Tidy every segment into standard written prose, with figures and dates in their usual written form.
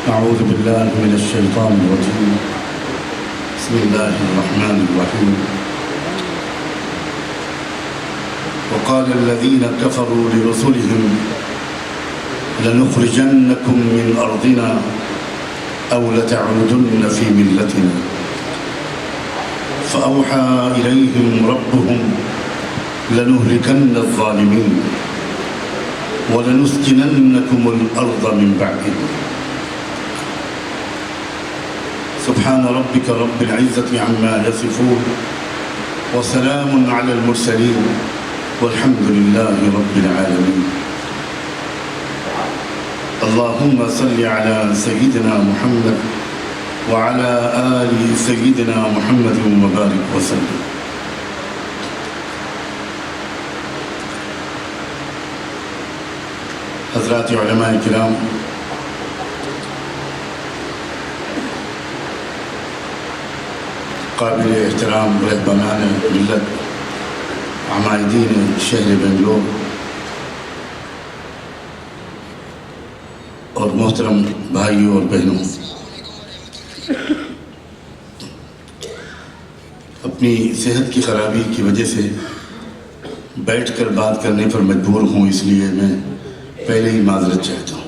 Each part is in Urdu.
أعوذ بالله من الشيطان الرجيم. بسم الله الرحمن الرحيم. وقال الذين كفروا لرسلهم لنخرجنكم من أرضنا أو لتعودن في ملتنا فأوحى إليهم ربهم لنهلكن الظالمين ولنسكننكم الأرض من بعدهم سبحان ربك رب العزة عما يصفون وسلام على المرسلين والحمد لله رب العالمين. اللهم صل على سيدنا محمد وعلى آل سيدنا محمد وبارك وسلم. حضرات علماء کرام، قابل احترام رہبران ملت، عمائدین شہر بنگلور اور محترم بھائیوں اور بہنوں، اپنی صحت کی خرابی کی وجہ سے بیٹھ کر بات کرنے پر مجبور ہوں، اس لیے میں پہلے ہی معذرت چاہتا ہوں۔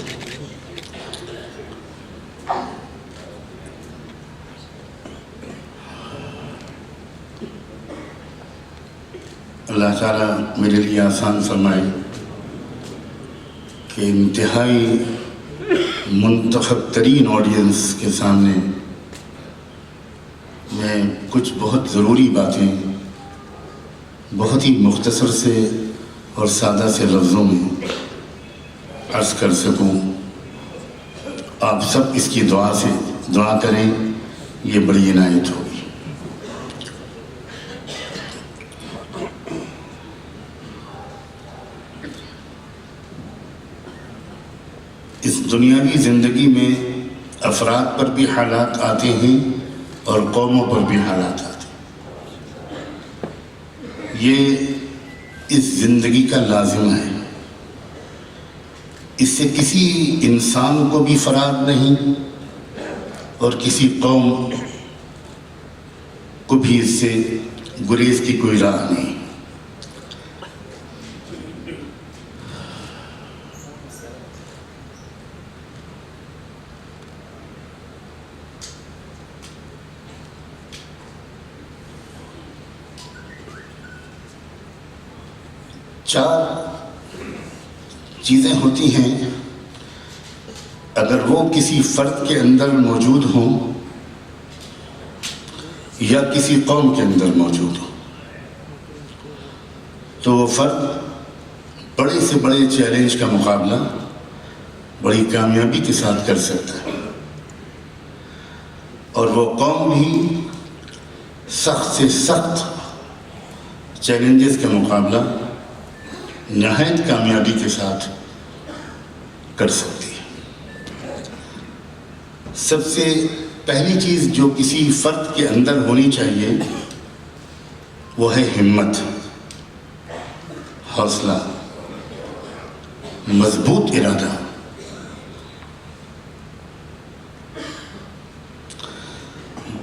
اللہ تعالیٰ میرے لیے آسان فرمائے کہ انتہائی منتخب ترین آڈینس کے سامنے میں کچھ بہت ضروری باتیں بہت ہی مختصر سے اور سادہ سے لفظوں میں عرض کر سکوں۔ آپ سب اس کی دعا کریں، یہ بڑی عنایت ہوگی۔ اس دنیاوی زندگی میں افراد پر بھی حالات آتے ہیں اور قوموں پر بھی حالات آتے ہیں۔ یہ اس زندگی کا لازم ہے، اس سے کسی انسان کو بھی فرار نہیں اور کسی قوم کو بھی اس سے گریز کی کوئی راہ نہیں۔ چار چیزیں ہوتی ہیں، اگر وہ کسی فرد کے اندر موجود ہوں یا کسی قوم کے اندر موجود ہوں تو وہ فرد بڑے سے بڑے چیلنج کا مقابلہ بڑی کامیابی کے ساتھ کر سکتا ہے، اور وہ قوم بھی سخت سے سخت چیلنجز کا مقابلہ نہایت کامیابی کے ساتھ کر سکتی ہے۔ سب سے پہلی چیز جو کسی فرد کے اندر ہونی چاہیے وہ ہے ہمت، حوصلہ، مضبوط ارادہ۔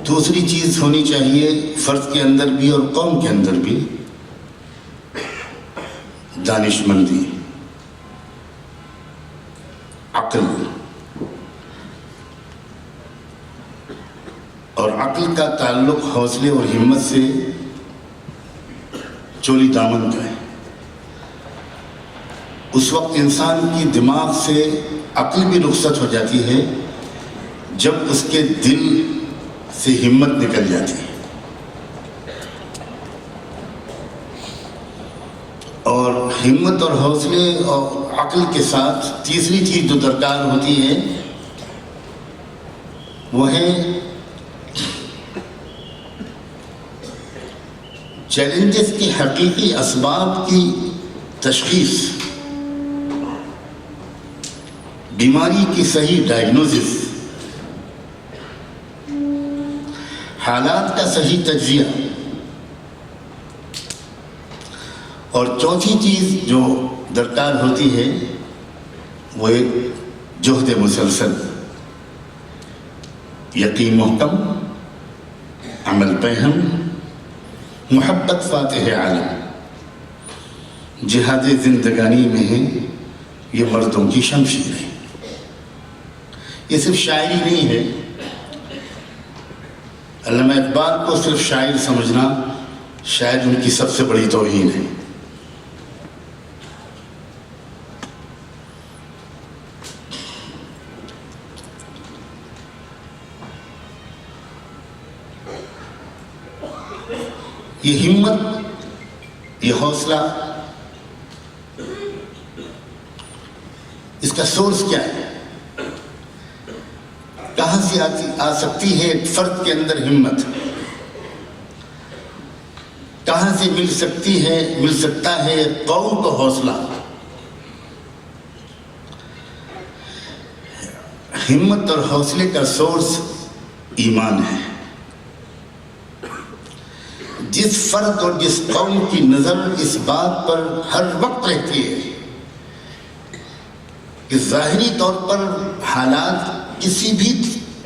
دوسری چیز ہونی چاہیے فرد کے اندر بھی اور قوم کے اندر بھی دانش مندی، عقل، اور عقل کا تعلق حوصلے اور ہمت سے چولی دامن کا ہے۔ اس وقت انسان کی دماغ سے عقل بھی رخصت ہو جاتی ہے جب اس کے دل سے ہمت نکل جاتی ہے، اور ہمت اور حوصلے اور عقل کے ساتھ تیسری چیز جو درکار ہوتی ہے وہ ہے چیلنجز کے حقیقی اسباب کی تشخیص، بیماری کی صحیح ڈائگنوسس، حالات کا صحیح تجزیہ، اور چوتھی چیز جو درکار ہوتی ہے وہ ایک جہد مسلسل، یقین محکم، عمل پہم، محبت فاتح عالم، جہاد زندگانی میں ہے یہ مردوں کی شمشیر ہے۔ یہ صرف شاعری نہیں ہے۔ علامہ اقبال کو صرف شاعر سمجھنا شاید ان کی سب سے بڑی توہین ہے۔ یہ ہمت، یہ حوصلہ، اس کا سورس کیا ہے؟ کہاں سے آ سکتی ہے ایک فرد کے اندر ہمت؟ کہاں سے مل سکتا ہے ایک قوم کو حوصلہ؟ ہمت اور حوصلے کا سورس ایمان ہے۔ جس فرد اور جس قوم کی نظر اس بات پر ہر وقت رہتی ہے کہ ظاہری طور پر حالات کسی بھی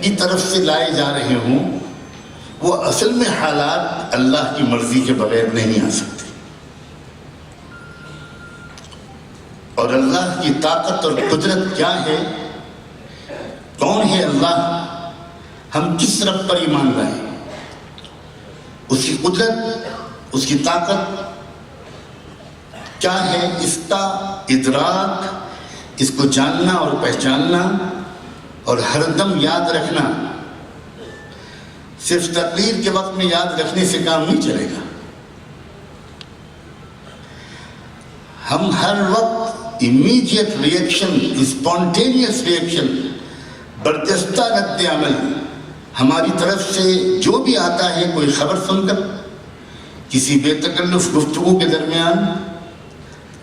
کی طرف سے لائے جا رہے ہوں، وہ اصل میں حالات اللہ کی مرضی کے بغیر نہیں آ سکتے، اور اللہ کی طاقت اور قدرت کیا ہے، کون ہے اللہ، ہم کس رب پر ایمان لائیں؟ اس کی قدرت، اس کی طاقت کیا ہے، اس کا ادراک، اس کو جاننا اور پہچاننا اور ہر دم یاد رکھنا صرف تقریر کے وقت میں یاد رکھنے سے کام نہیں چلے گا۔ ہم ہر وقت امیڈیٹ ریئیکشن، اسپونٹینیس ریئیکشن، برجستہ رد عمل، ہماری طرف سے جو بھی آتا ہے، کوئی خبر سن کر، کسی بے تکلف گفتگو کے درمیان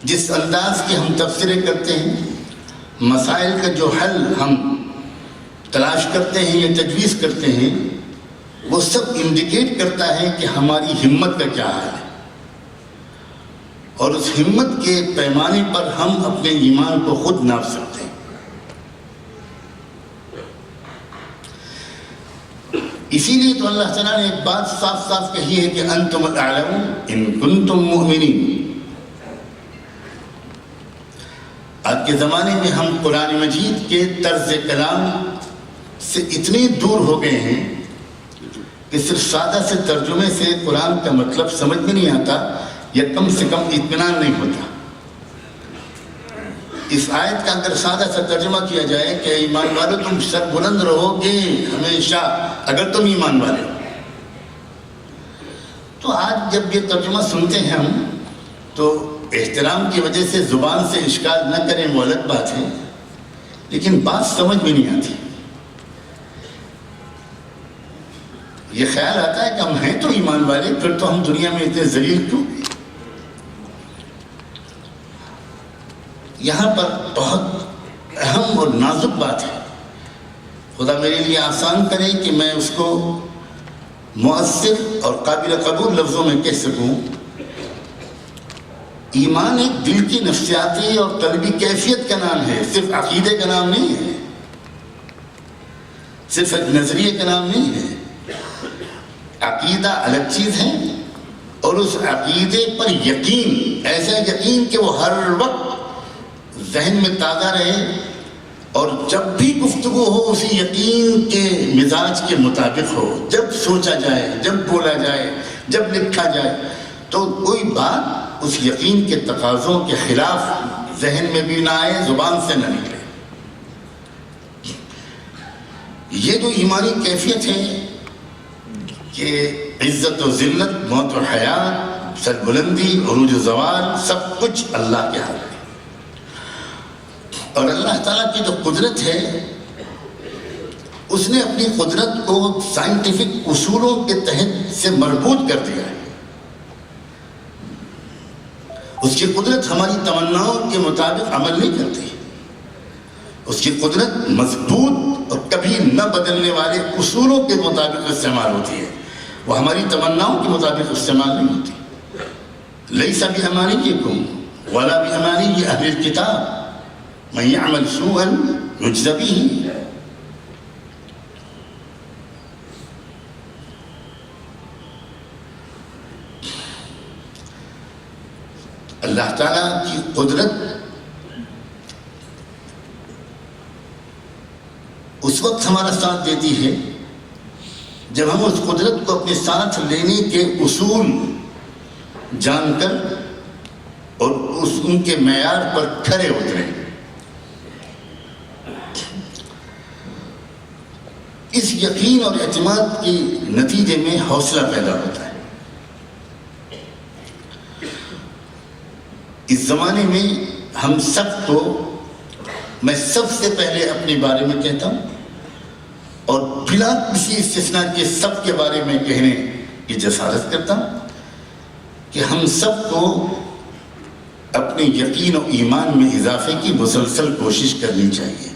جس انداز کے ہم تبصرے کرتے ہیں، مسائل کا جو حل ہم تلاش کرتے ہیں یا تجویز کرتے ہیں، وہ سب انڈیکیٹ کرتا ہے کہ ہماری ہمت کا کیا حال ہے، اور اس ہمت کے پیمانے پر ہم اپنے ایمان کو خود ناپ سکتے ہیں۔ اسی لیے تو اللہ تعالیٰ نے ایک بات صاف صاف کہی ہے کہ انتم الاعلم ان کنتم مؤمنین۔ آج کے زمانے میں ہم قرآن مجید کے طرز کلام سے اتنے دور ہو گئے ہیں کہ صرف سادہ سے ترجمے سے قرآن کا مطلب سمجھ میں نہیں آتا، یا کم سے کم اطمینان نہیں ہوتا۔ اس آیت کا اگر سادہ سا ترجمہ کیا جائے کہ ایمان والو تم سر بلند رہو گے ہمیشہ اگر تم ایمان والے ہو، تو آج جب یہ ترجمہ سنتے ہیں ہم تو احترام کی وجہ سے زبان سے اشکال نہ کریں، وہ الگ بات ہے، لیکن بات سمجھ میں نہیں آتی۔ یہ خیال آتا ہے کہ ہم ہیں تو ایمان والے، پھر تو ہم دنیا میں اتنے ذلیل کیوں؟ یہاں پر بہت اہم اور نازک بات ہے، خدا میرے لیے آسان کرے کہ میں اس کو مؤثر اور قابل قبول لفظوں میں کہہ سکوں۔ ایمان ایک دل کی نفسیاتی اور قلبی کیفیت کا نام ہے، صرف عقیدے کا نام نہیں ہے، صرف ایک نظریے کا نام نہیں ہے۔ عقیدہ الگ چیز ہے، اور اس عقیدے پر یقین، ایسا یقین کہ وہ ہر وقت ذہن میں تازہ رہے، اور جب بھی گفتگو ہو اسی یقین کے مزاج کے مطابق ہو، جب سوچا جائے، جب بولا جائے، جب لکھا جائے، تو کوئی بات اس یقین کے تقاضوں کے خلاف ذہن میں بھی نہ آئے، زبان سے نہ نکلے۔ یہ جو ایمانی کیفیت ہے کہ عزت و ذلت، موت و حیات، سربلندی، عروج و زوال، سب کچھ اللہ کے ہاتھ ہے، اور اللہ تعالیٰ کی جو قدرت ہے اس نے اپنی قدرت کو سائنٹیفک اصولوں کے تحت سے مربوط کر دیا ہے۔ اس کی قدرت ہماری تمناؤں کے مطابق عمل نہیں کرتی، اس کی قدرت مضبوط اور کبھی نہ بدلنے والے اصولوں کے مطابق استعمال ہوتی ہے، وہ ہماری تمناؤں کے مطابق استعمال نہیں ہوتی۔ لیس بِأَمَانِيِّكُمْ وَلَا بِأَمَانِيِّ أَهْلِ الْكِتَابِ مَن يَعْمَلْ سُوءًا يُجْزَ بِهِ۔ اللہ تعالیٰ کی قدرت اس وقت ہمارا ساتھ دیتی ہے جب ہم اس قدرت کو اپنے ساتھ لینے کے اصول جان کر اور ان کے معیار پر کھرے اتریں۔ اس یقین اور اعتماد کے نتیجے میں حوصلہ پیدا ہوتا ہے۔ اس زمانے میں ہم سب کو، میں سب سے پہلے اپنے بارے میں کہتا ہوں اور بلا کسی استثناء کے سب کے بارے میں کہنے کی جسارت کرتا ہوں کہ ہم سب کو اپنے یقین و ایمان میں اضافے کی مسلسل کوشش کرنی چاہیے۔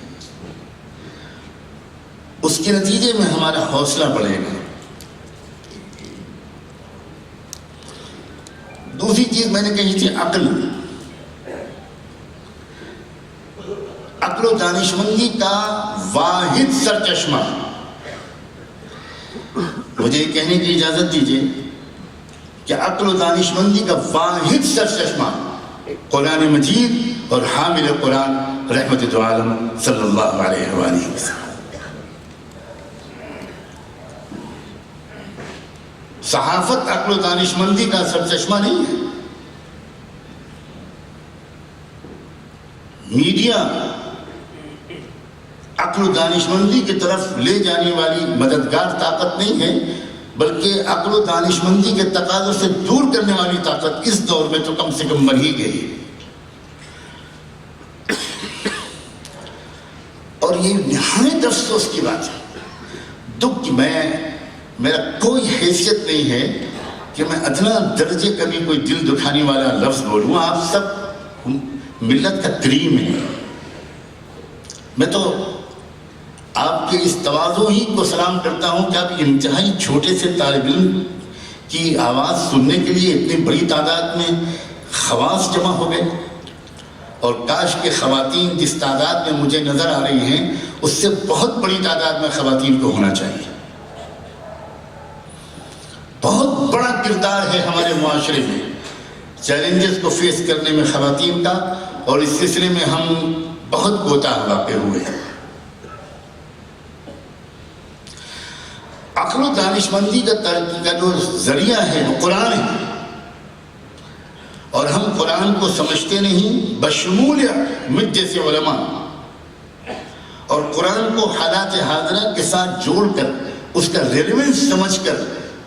اس کے نتیجے میں ہمارا حوصلہ بڑھے گا۔ دوسری چیز میں نے کہی تھی عقل و دانشمندی کا واحد سرچشمہ۔ مجھے یہ کہنے کی اجازت دیجیے کہ عقل و دانشمندی کا واحد سرچشمہ قرآن مجید اور حامل قرآن رحمت دو عالم صلی اللہ علیہ وآلہ وسلم۔ صحافت عقل و دانشمندی کا سرچشمہ نہیں ہے، میڈیا عقل و دانشمندی کی طرف لے جانے والی مددگار طاقت نہیں ہے، بلکہ عقل و دانشمندی کے تقاضوں سے دور کرنے والی طاقت اس دور میں تو کم سے کم مر ہی گئی۔ اور یہ نہایت افسوس کی بات ہے، دکھ کہ میرا کوئی حیثیت نہیں ہے کہ میں ادنا درجے کبھی کوئی دل دکھانے والا لفظ بولوں۔ آپ سب ملت کا کریم ہے، میں تو آپ کے اس تواضع ہی کو سلام کرتا ہوں کہ آپ انتہائی چھوٹے سے طالب علم کی آواز سننے کے لیے اتنی بڑی تعداد میں خواص جمع ہو گئے، اور کاش کے خواتین جس تعداد میں مجھے نظر آ رہی ہیں اس سے بہت بڑی تعداد میں خواتین کو ہونا چاہیے۔ بہت بڑا کردار ہے ہمارے معاشرے میں چیلنجز کو فیس کرنے میں خواتین کا، اور اس سلسلے میں ہم بہت کوتاہ واقع ہوئے ہیں۔ عقل و دانشمندی کا ترقی کا جو ذریعہ ہے وہ قرآن ہے، اور ہم قرآن کو سمجھتے نہیں بشمول مجھ جیسے علماء، اور قرآن کو حالات حاضرہ کے ساتھ جوڑ کر اس کا ریلیونس سمجھ کر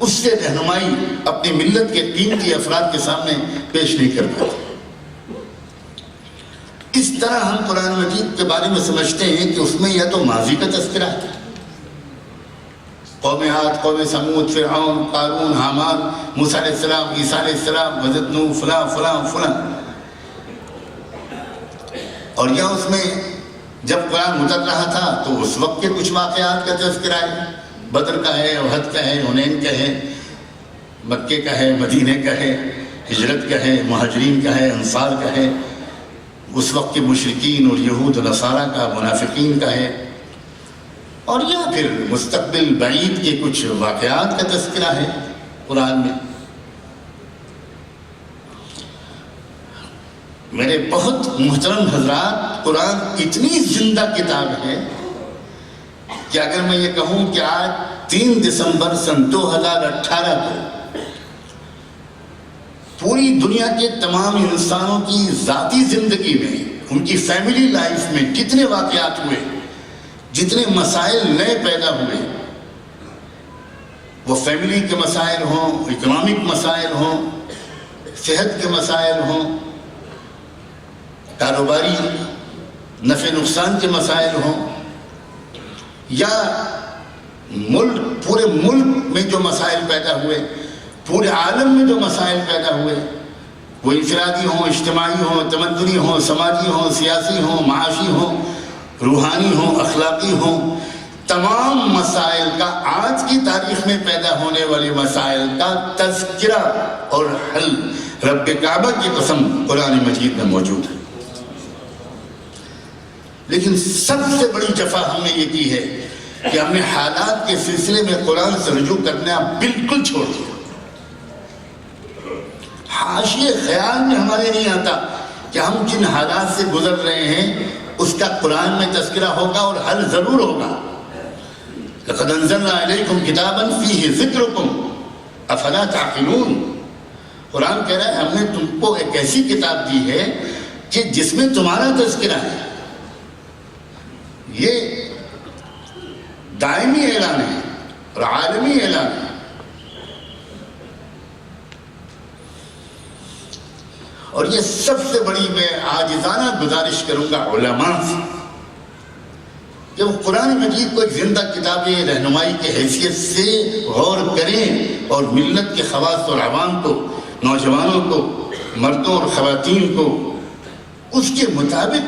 اس سے رہنمائی اپنی ملت کے قیمتی افراد کے سامنے پیش نہیں کر پاتے۔ اس طرح ہم قرآن مجید کے بارے میں سمجھتے ہیں کہ اس میں یا تو ماضی کا تذکرہ ہے، قوم عاد، قوم سمود، فرعون، قارون، حامان، موسیٰ علیہ السلام، عیسیٰ علیہ السلام، حضرت نوح، فلاں فلاں فلاں، اور یا اس میں جب قرآن اتر رہا تھا تو اس وقت کے کچھ واقعات کا تذکرہ ہے، بدر کا ہے، احد کا ہے، حنین کا ہے، مکے کا ہے، مدینے کا ہے، ہجرت کا ہے، مہاجرین کا ہے، انصار کا ہے، اس وقت کے مشرکین اور یہود و نصارہ کا، منافقین کا ہے، اور یا پھر مستقبل بعید کے کچھ واقعات کا تذکرہ ہے قرآن میں۔ میرے بہت محترم حضرات، قرآن اتنی زندہ کتاب ہے کہ اگر میں یہ کہوں کہ آج 3 دسمبر سن 2018 کو پوری دنیا کے تمام انسانوں کی ذاتی زندگی میں، ان کی فیملی لائف میں کتنے واقعات ہوئے، جتنے مسائل نئے پیدا ہوئے، وہ فیملی کے مسائل ہوں، اکنامک مسائل ہوں، صحت کے مسائل ہوں، کاروباری نفع نقصان کے مسائل ہوں، یا پورے ملک میں جو مسائل پیدا ہوئے، پورے عالم میں جو مسائل پیدا ہوئے، وہ انفرادی ہوں، اجتماعی ہوں، تمدنی ہوں، سماجی ہوں، سیاسی ہوں، معاشی ہوں، روحانی ہوں، اخلاقی ہوں، تمام مسائل کا، آج کی تاریخ میں پیدا ہونے والے مسائل کا تذکرہ اور حل رب کعبہ کی قسم قرآن مجید میں موجود ہے۔ لیکن سب سے بڑی جفا ہم نے یہ کی ہے کہ ہم نے حالات کے سلسلے میں قرآن سے رجوع کرنا بالکل چھوڑ دیا۔ حاشیے خیال میں ہمارے نہیں آتا کہ ہم جن حالات سے گزر رہے ہیں اس کا قرآن میں تذکرہ ہوگا اور حل ضرور ہوگا. لقد انزلنا الیکم کتابا فیہ ذکرکم افلا تعقلون. قرآن کہہ رہا ہے ہم نے تم کو ایک ایسی کتاب دی ہے کہ جس میں تمہارا تذکرہ ہے. یہ دائمی اعلان ہے اور عالمی اعلان ہے. اور یہ سب سے بڑی میں عاجزانہ گزارش کروں گا علماء سے کہ وہ قرآن مجید کو ایک زندہ کتاب رہنمائی کی حیثیت سے غور کریں اور ملت کے خواص اور عوام کو، نوجوانوں کو، مردوں اور خواتین کو اس کے مطابق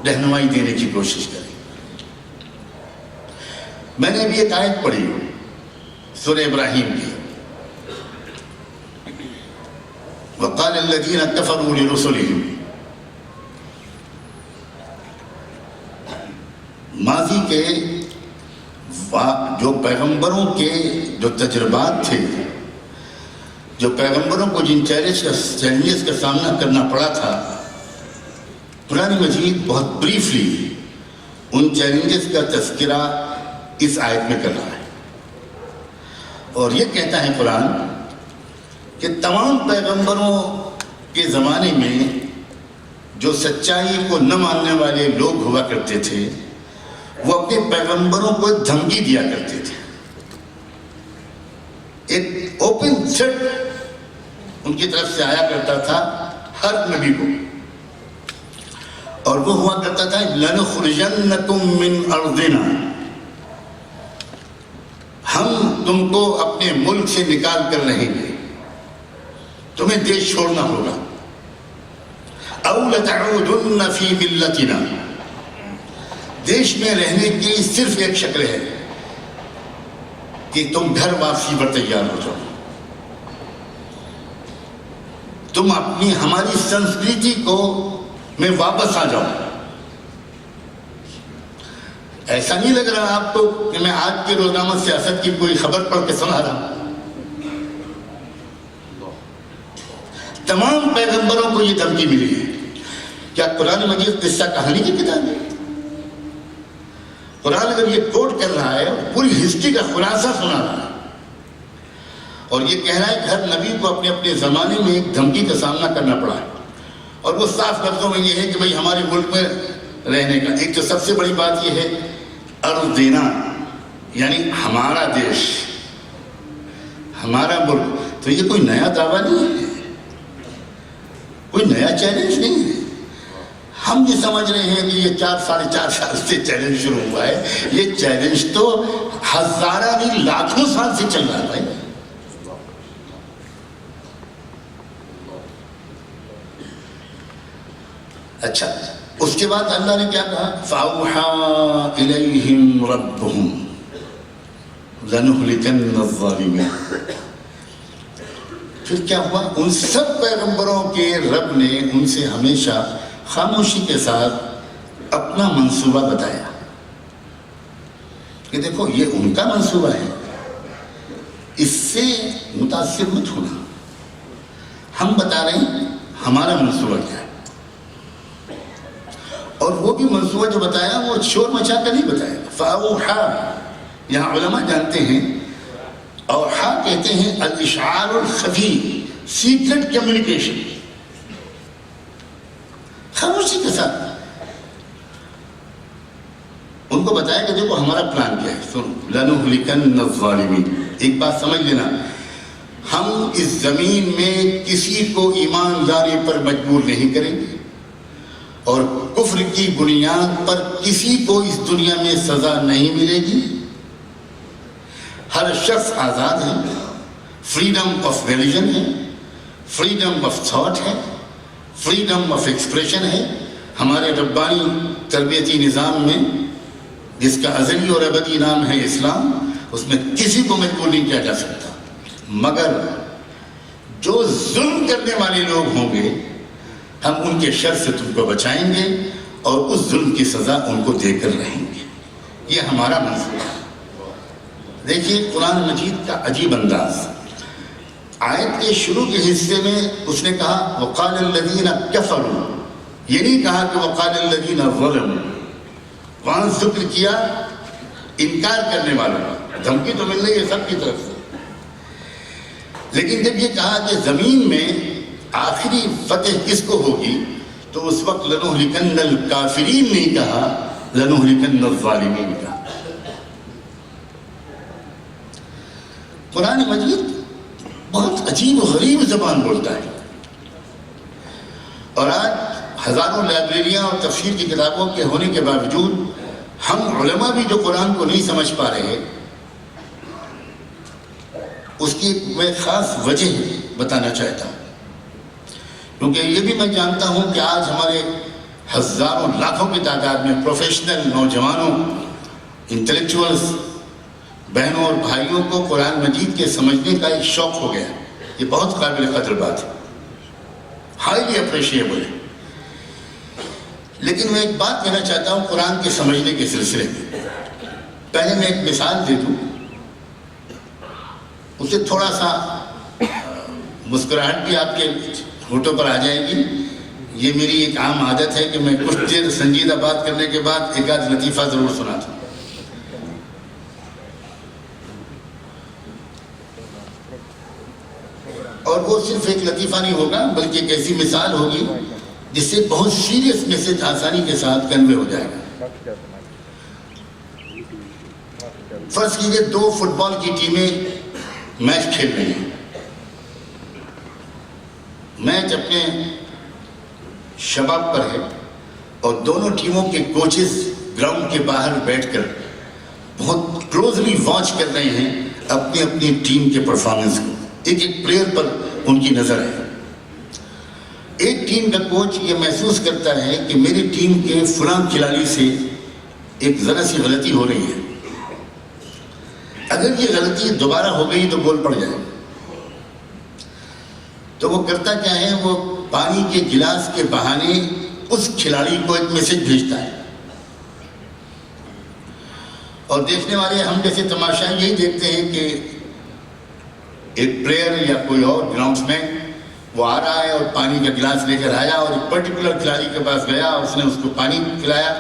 رہنمائی دینے کی کوشش کریں. میں نے ابھی ایک آیت پڑھی سورہ ابراہیم کی. وقال الذين كفروا لرسلهم، ماضی کے جو پیغمبروں کے جو تجربات تھے، جو پیغمبروں کو جن چیلنجز کا سامنا کرنا پڑا تھا، قرآن مجید بہت بریفلی ان چیلنجز کا تذکرہ اس آیت میں کر رہا ہے. اور یہ کہتا ہے قرآن کہ تمام پیغمبروں کے زمانے میں جو سچائی کو نہ ماننے والے لوگ ہوا کرتے تھے وہ اپنے پیغمبروں کو ایک دھمکی دیا کرتے تھے، ایک اوپن تھریٹ ان کی طرف سے آیا کرتا تھا ہر نبی کو. اور وہ ہوا کرتا تھا لَنُخْرِجَنَّكُم مِّنْ أَرْضِنَا، ہم تم کو اپنے ملک سے نکال کر رہیں گے، تمہیں دیش چھوڑنا ہوگا. اَوْ لَتَعُودُنَّ فِي مِلَّتِنَا، دیش میں رہنے کی صرف ایک شکل ہے کہ تم گھر واپسی پر تیار ہو جاؤ، تم اپنی ہماری سنسکرتی کو میں واپس آ جاؤ. ایسا نہیں لگ رہا آپ کو کہ میں آج کے روزنامہ سیاست کی کوئی خبر پڑھ کے سنا رہا ہوں. تمام پیغمبروں کو یہ دھمکی ملی ہے. کیا قرآن مجید قصہ کہانی کی کتاب ہے؟ قرآن اگر یہ کوٹ کر رہا ہے پوری ہسٹری کا خلاصہ سنا رہا ہے اور یہ کہہ رہا ہے کہ ہر نبی کو اپنے اپنے زمانے میں ایک دھمکی کا سامنا کرنا پڑا ہے، اور وہ صاف لفظوں میں یہ ہے کہ بھئی ہمارے ملک میں رہنے کا ایک تو سب سے بڑی بات یہ ہے ارضنا، یعنی ہمارا دیش، ہمارا ملک. تو یہ کوئی نیا دعویٰ نہیں ہے، کوئی نیا چیلنج نہیں ہے. ہم یہ سمجھ رہے ہیں کہ یہ 4-4.5 سال سے چیلنج شروع ہوا ہے. یہ چیلنج تو ہزارہ نہیں لاکھوں سال سے چل رہا ہے. اچھا، اس کے بعد اللہ نے کیا کہا؟ فَأَوْحَىٰ إِلَيْهِمْ رَبُّهُمْ لَنُهْلِكَنَّ الظَّالِمِينَ. پھر کیا ہوا؟ ان سب پیغمبروں کے رب نے ان سے ہمیشہ خاموشی کے ساتھ اپنا منصوبہ بتایا کہ دیکھو یہ ان کا منصوبہ ہے، اس سے متاثر مت ہونا، ہم بتا رہے ہیں ہمارا منصوبہ کیا ہے. اور وہ بھی منصوبہ جو بتایا وہ شور مچا کر نہیں بتایا. فَأَوْحَىٰ، یہاں علماء جانتے ہیں اوحا کہتے ہیں الاشعار الخفی، سیکرٹ کمیونیکیشن، خاموشی کے ساتھ ان کو بتایا کہ دیکھو ہمارا پلان کیا ہے. لَنُهْلِكَنَّ الظَّالِمِينَ. ایک بات سمجھ لینا، ہم اس زمین میں کسی کو ایمانداری پر مجبور نہیں کریں گے اور کفر کی بنیاد پر کسی کو اس دنیا میں سزا نہیں ملے گی. ہر شخص آزاد ہے، فریڈم آف ریلیجن ہے، فریڈم آف تھاٹ ہے، فریڈم آف ایکسپریشن ہے. ہمارے ربانی تربیتی نظام میں جس کا ازلی اور ابدی نام ہے اسلام، اس میں کسی کو مجبور نہیں کیا جا سکتا، مگر جو ظلم کرنے والے لوگ ہوں گے ہم ان کے شر سے تم کو بچائیں گے اور اس ظلم کی سزا ان کو دے کر رہیں گے. یہ ہمارا منصوبہ ہے. دیکھیے قرآن مجید کا عجیب انداز. آیت کے شروع کے حصے میں اس نے کہا وقال الذین کفروا، یہ نہیں کہا کہ وقال الذین ظلموا. وہاں ذکر کیا انکار کرنے والوں کا، دھمکی تو مل رہی ہے سب کی طرف سے، لیکن جب یہ کہا کہ زمین میں آخری فتح کس کو ہوگی تو اس وقت لنہلکن الکافرین نہیں کہا، لنہلکن الظالمین کہا. قرآن مجید بہت عجیب و غریب زبان بولتا ہے، اور آج ہزاروں لائبریریاں اور تفسیر کی کتابوں کے ہونے کے باوجود ہم علماء بھی جو قرآن کو نہیں سمجھ پا رہے، اس کی میں خاص وجہ بتانا چاہتا ہوں، کیونکہ یہ بھی میں جانتا ہوں کہ آج ہمارے ہزاروں لاکھوں کی تعداد میں پروفیشنل نوجوانوں، انٹلیکچوئلز، بہنوں اور بھائیوں کو قرآن مجید کے سمجھنے کا ایک شوق ہو گیا. یہ بہت قابل قدر بات ہے، ہائیلی اپریشیبل ہے. لیکن میں ایک بات کہنا چاہتا ہوں قرآن کے سمجھنے کے سلسلے میں. پہلے میں ایک مثال دے دوں، اسے تھوڑا سا مسکراہٹ بھی آپ کے ہونٹوں پر آ جائے گی. یہ میری ایک عام عادت ہے کہ میں کچھ دیر سنجیدہ بات کرنے کے بعد ایک آدھ لطیفہ ضرور سناتا ہوں. اور وہ صرف ایک لطیفہ نہیں ہوگا بلکہ ایک ایسی مثال ہوگی جس سے بہت سیریس میسج آسانی کے ساتھ کنوے ہو جائے گا. فرض کیجئے 2 فٹ بال کی ٹیمیں میچ کھیل رہی ہیں. میچ اپنے شباب پر ہے اور دونوں ٹیموں کے کوچز گراؤنڈ کے باہر بیٹھ کر بہت کلوزلی واچ کر رہے ہیں اپنی اپنی ٹیم کے پرفارمنس کو. ایک ایک پلیئر پر ان کی نظر ہے. ایک ٹیم کا کوچ یہ محسوس کرتا ہے کہ میری ٹیم کے فلاں کھلاڑی سے ایک ذرا سی غلطی ہو رہی ہے، اگر یہ غلطی دوبارہ ہو گئی تو گول پڑ جائے. تو وہ کرتا کیا ہے، وہ پانی کے گلاس کے بہانے اس کھلاڑی کو ایک میسج بھیجتا ہے. اور دیکھنے والے ہم جیسے تماشا یہی دیکھتے ہیں کہ ایک پلیئر یا کوئی اور گراؤنڈ مین وہ آ رہا ہے اور پانی کا گلاس لے کر آیا اور ایک پرٹیکولر کھلاڑی کے پاس گیا، اس نے اس کو پانی پلایا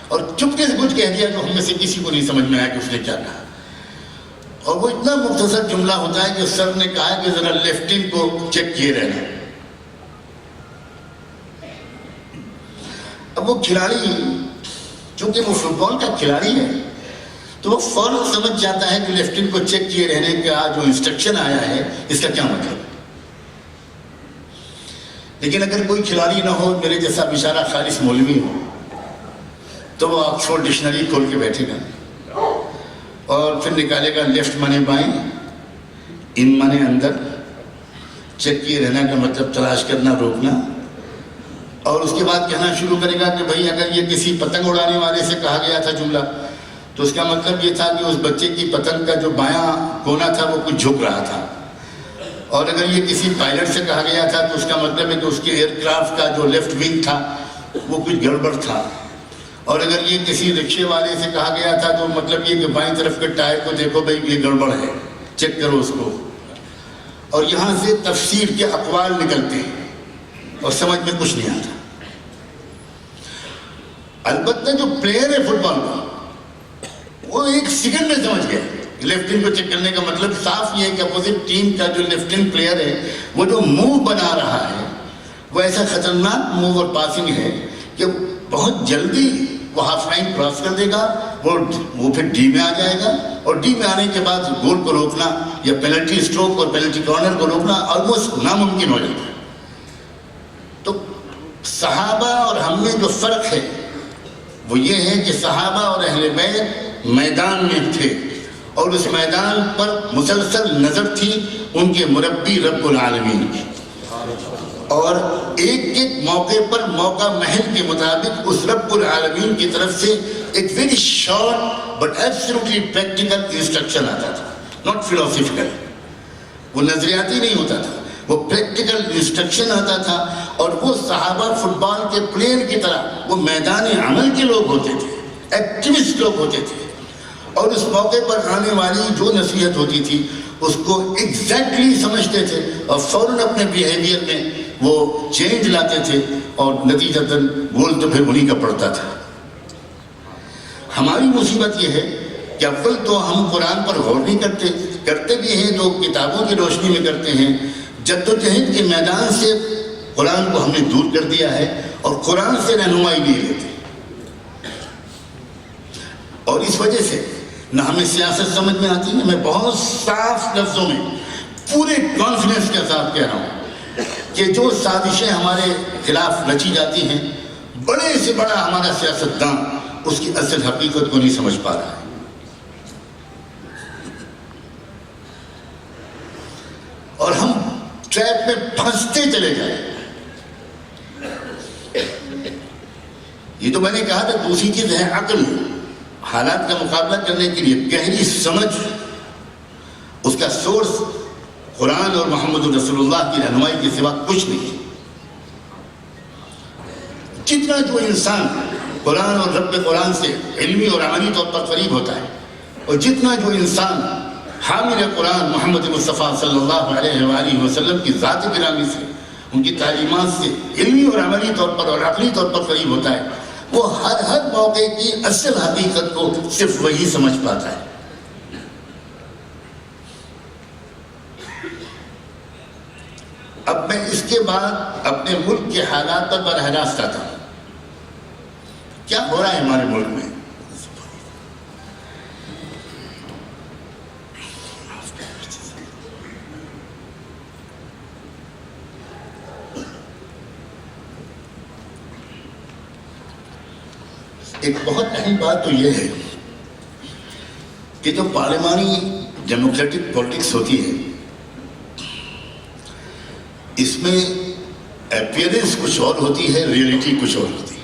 اور چپکے سے کچھ کہہ دیا جو ہم میں سے کسی کو نہیں سمجھ میں آیا کہ اس نے کیا کہا. اور وہ اتنا مختصر جملہ ہوتا ہے کہ سر نے کہا کہ ذرا لیفٹنگ کو چیک کیے رہنا. اب وہ کھلاڑی چونکہ وہ فٹ بال کا کھلاڑی ہے تو وہ فوراً سمجھ جاتا ہے کہ لیفٹنگ کو چیک کیے رہنے کا جو انسٹرکشن آیا ہے اس کا کیا مطلب. لیکن اگر کوئی کھلاڑی نہ ہو، میرے جیسا بیچارہ خالص مولوی ہو، تو وہ آکسفورڈ ڈکشنری کھول کے بیٹھے گا اور پھر نکالے گا لیفٹ مانے بائیں، ان مانے اندر، چیک کیے رہنا کا مطلب تلاش کرنا، روکنا. اور اس کے بعد کہنا شروع کرے گا کہ بھائی اگر یہ کسی پتنگ اڑانے والے سے کہا گیا تھا جملہ تو اس کا مطلب یہ تھا کہ اس بچے کی پتنگ کا جو بایاں کونا تھا وہ کچھ جھک رہا تھا. اور اگر یہ کسی پائلٹ سے کہا گیا تھا تو اس کا مطلب ہے کہ اس کے ایئر کرافٹ کا جو لیفٹ ونگ تھا وہ کچھ گڑبڑ تھا. اور اگر یہ کسی رکشے والے سے کہا گیا تھا تو مطلب یہ کہ بائیں طرف کے ٹائر کو دیکھو بھائی یہ گڑبڑ ہے، چیک کرو اس کو. اور یہاں سے تفسیر کے اقوال نکلتے ہیں اور سمجھ میں کچھ نہیں آتا. البتہ جو پلیئر ہے فٹ بال کا وہ ایک سیکنڈ میں سمجھ گیا. لیفٹنگ کو چیک کرنے کا مطلب صاف یہ ہے کہ اپوزٹ ٹیم کا جو لیفٹنگ پلیئر ہے وہ جو موو بنا رہا ہے وہ ایسا خطرناک موو اور پاسنگ ہے کہ بہت جلدی وہ ہاف لائن کراس کر دے گا، وہ پھر ڈی میں آ جائے گا اور ڈی میں آنے کے بعد گول کو روکنا یا پینلٹی اسٹروک اور پینلٹی کارنر کو روکنا آلموسٹ ناممکن ہو جاتا ہے. تو صحابہ اور ہم میں جو فرق ہے وہ یہ ہے کہ صحابہ اور اہل بیت میدان میں تھے اور اس میدان پر مسلسل نظر تھی ان کے مربی رب العالمین کی، اور ایک ایک موقع پر موقع محل کے مطابق اس رب العالمین کی طرف سے ایک very short but absolutely practical instruction آتا تھا. ناٹ فلاسفیکل، وہ نظریاتی نہیں ہوتا تھا، وہ پریکٹیکل انسٹرکشن آتا تھا. اور وہ صحابہ فٹ بال کے پلیئر کی طرح وہ میدان عمل کے لوگ ہوتے تھے، ایکٹیوسٹ لوگ ہوتے تھے. اور اس موقع پر آنے والی جو نصیحت ہوتی تھی اس کو ایگزیکٹلی سمجھتے تھے اور فوراً اپنے بیہیویئر میں وہ چینج لاتے تھے اور نتیجتاً گول تو پھر انہی کا پڑتا تھا۔ ہماری مصیبت یہ ہے کہ اول تو ہم قرآن پر غور نہیں کرتے بھی ہیں تو کتابوں کی روشنی میں کرتے ہیں، جدوجہد کے میدان سے قرآن کو ہم نے دور کر دیا ہے اور قرآن سے رہنمائی نہیں لیتے، اور اس وجہ سے نہ ہمیں سیاست سمجھ میں آتی ہے۔ میں بہت صاف لفظوں میں پورے کانفیڈنس کے ساتھ کہہ رہا ہوں کہ جو سازشیں ہمارے خلاف رچی جاتی ہیں، بڑے سے بڑا ہمارا سیاستدان اس کی اصل حقیقت کو نہیں سمجھ پا رہا ہے۔ اور ہم ٹریپ میں پھنستے چلے جائیں۔ یہ تو میں نے کہا تھا، دوسری چیز ہے عقل، حالات کا مقابلہ کرنے کے لیے گہری سمجھ، اس کا سورس قرآن اور محمد رسول اللہ کی رہنمائی کے سوا کچھ نہیں۔ جتنا جو انسان قرآن اور رب قرآن سے علمی اور عملی طور پر قریب ہوتا ہے، اور جتنا جو انسان حامل قرآن محمد مصطفیٰ صلی اللہ علیہ وآلہ وسلم کی ذات گرامی سے، ان کی تعلیمات سے علمی اور عملی طور پر اور عقلی طور پر قریب ہوتا ہے، وہ ہر موقع کی اصل حقیقت کو صرف وہی سمجھ پاتا ہے۔ اب میں اس کے بعد اپنے ملک کے حالات پر براہ راست آتا ہوں۔ کیا ہو رہا ہے ہمارے ملک میں؟ ایک بہت اہم بات تو یہ ہے کہ جو پارلیمانی ڈیموکریٹک پولیٹکس ہوتی ہے، اس میں اپیئرنس کچھ اور ہوتی ہے، ریئلٹی کچھ اور ہوتی ہے۔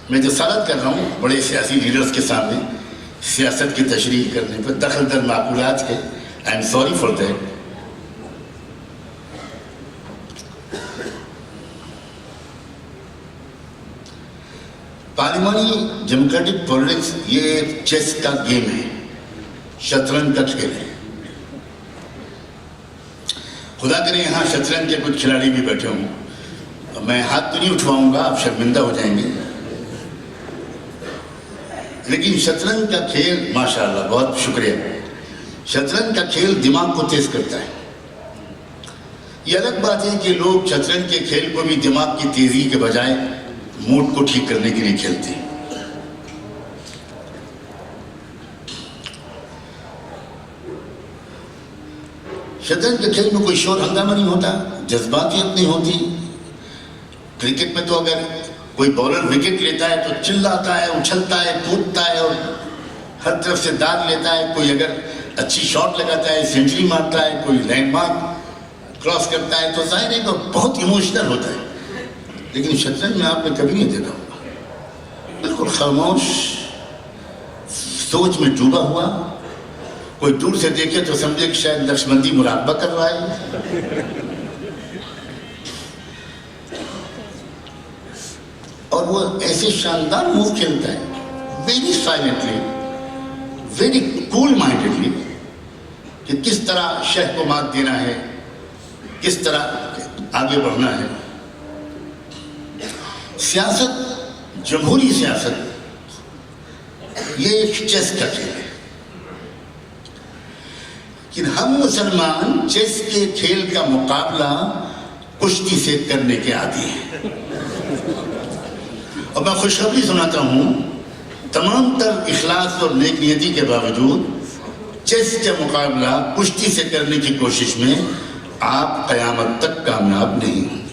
میں جو سرد کر رہا ہوں بڑے سیاسی لیڈرز کے سامنے سیاست کی تشریح کرنے پر دخل در معقولات ہے، I am sorry for that. پارلیمانی ڈیموکریٹک پولیٹکس یہ ایک چیس کا گیم ہے، شطرنج کا کھیل ہے۔ خدا کرے یہاں شطرنج کے کچھ کھلاڑی بھی بیٹھے ہوں، میں ہاتھ تو نہیں اٹھواؤں گا، آپ شرمندہ ہو جائیں گے، لیکن شطرنج کا کھیل ماشاءاللہ بہت شکریہ، شطرنج کا کھیل دماغ کو تیز کرتا ہے۔ یہ الگ بات ہے کہ لوگ شطرنج کے کھیل کو بھی دماغ کی تیزی کے بجائے موڈ کو ٹھیک کرنے کے لیے کھیلتے ہیں۔ شطرنج کے کھیل میں کوئی شور ہنگامہ نہیں ہوتا، جذباتیت نہیں ہوتی۔ کرکٹ میں تو اگر کوئی بولر وکٹ لیتا ہے تو چلاتا ہے، اچھلتا ہے، کودتا ہے اور ہر طرف سے داد لیتا ہے۔ کوئی اگر اچھی شاٹ لگاتا ہے، سینچری مارتا ہے، کوئی لینڈ مارک کراس کرتا ہے تو ظاہر ہے کہ بہت ایموشنل ہوتا ہے۔ لیکن شطرنج میں آپ نے کبھی نہیں دیکھا ہوگا، بالکل خاموش، سوچ میں ڈوبا ہوا، کوئی دور سے دیکھے تو سمجھے کہ شاید لکشمندی مراقبہ کر رہا ہے، اور وہ ایسے شاندار موو کھیلتا ہے، ویری سائلنٹلی، ویری کول مائنڈڈلی، کہ کس طرح شہ کو مات دینا ہے، کس طرح آگے بڑھنا ہے۔ سیاست، جمہوری سیاست، یہ ایک چیس کا کھیل ہے، کہ ہم مسلمان چیس کے کھیل کا مقابلہ کشتی سے کرنے کے عادی ہیں۔ اور میں خوشخبری سناتا ہوں، تمام تر اخلاص اور نیک نیتی کے باوجود چیس کا مقابلہ کشتی سے کرنے کی کوشش میں آپ قیامت تک کامیاب نہیں ہوں۔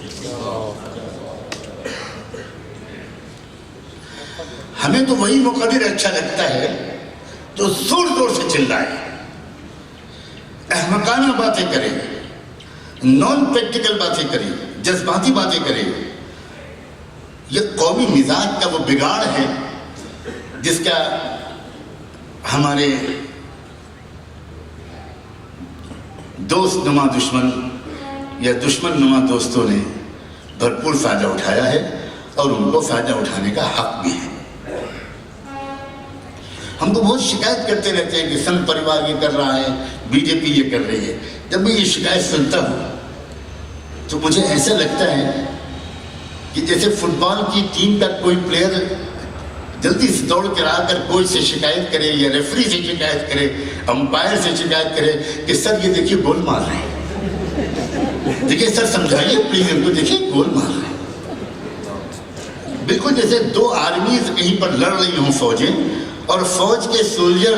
ہمیں تو وہی مقدر اچھا لگتا ہے تو زور زور سے چلائے، احمقانہ باتیں کریں، نان پریکٹیکل باتیں کریں، جذباتی باتیں کریں۔ یہ قومی مزاج کا وہ بگاڑ ہے جس کا ہمارے دوست نما دشمن یا دشمن نما دوستوں نے بھرپور فائدہ اٹھایا ہے، اور ان کو فائدہ اٹھانے کا حق بھی ہے۔ ہم کو بہت شکایت کرتے رہتے ہیں کہ سنگھ پریوار یہ کر رہا ہے، بی جے پی یہ کر رہی ہے. جب میں یہ شکایت سنتا ہوں تو مجھے ایسا لگتا ہے کہ جیسے فٹ بال کی ٹیم کا کوئی پلیئر جلدی سے دوڑ کر آ کر کوچ سے شکایت کرے یا ریفری سے شکایت کرے، امپائر سے شکایت کرے کہ سر یہ دیکھیے گول مار رہے ہیں، دیکھیے سر سمجھائیے پلیز ان کو، دیکھیے گول مار رہے ہیں. بالکل جیسے دو آرمیز کہیں پر لڑ رہی ہوں فوجیں، اور فوج کے سولجر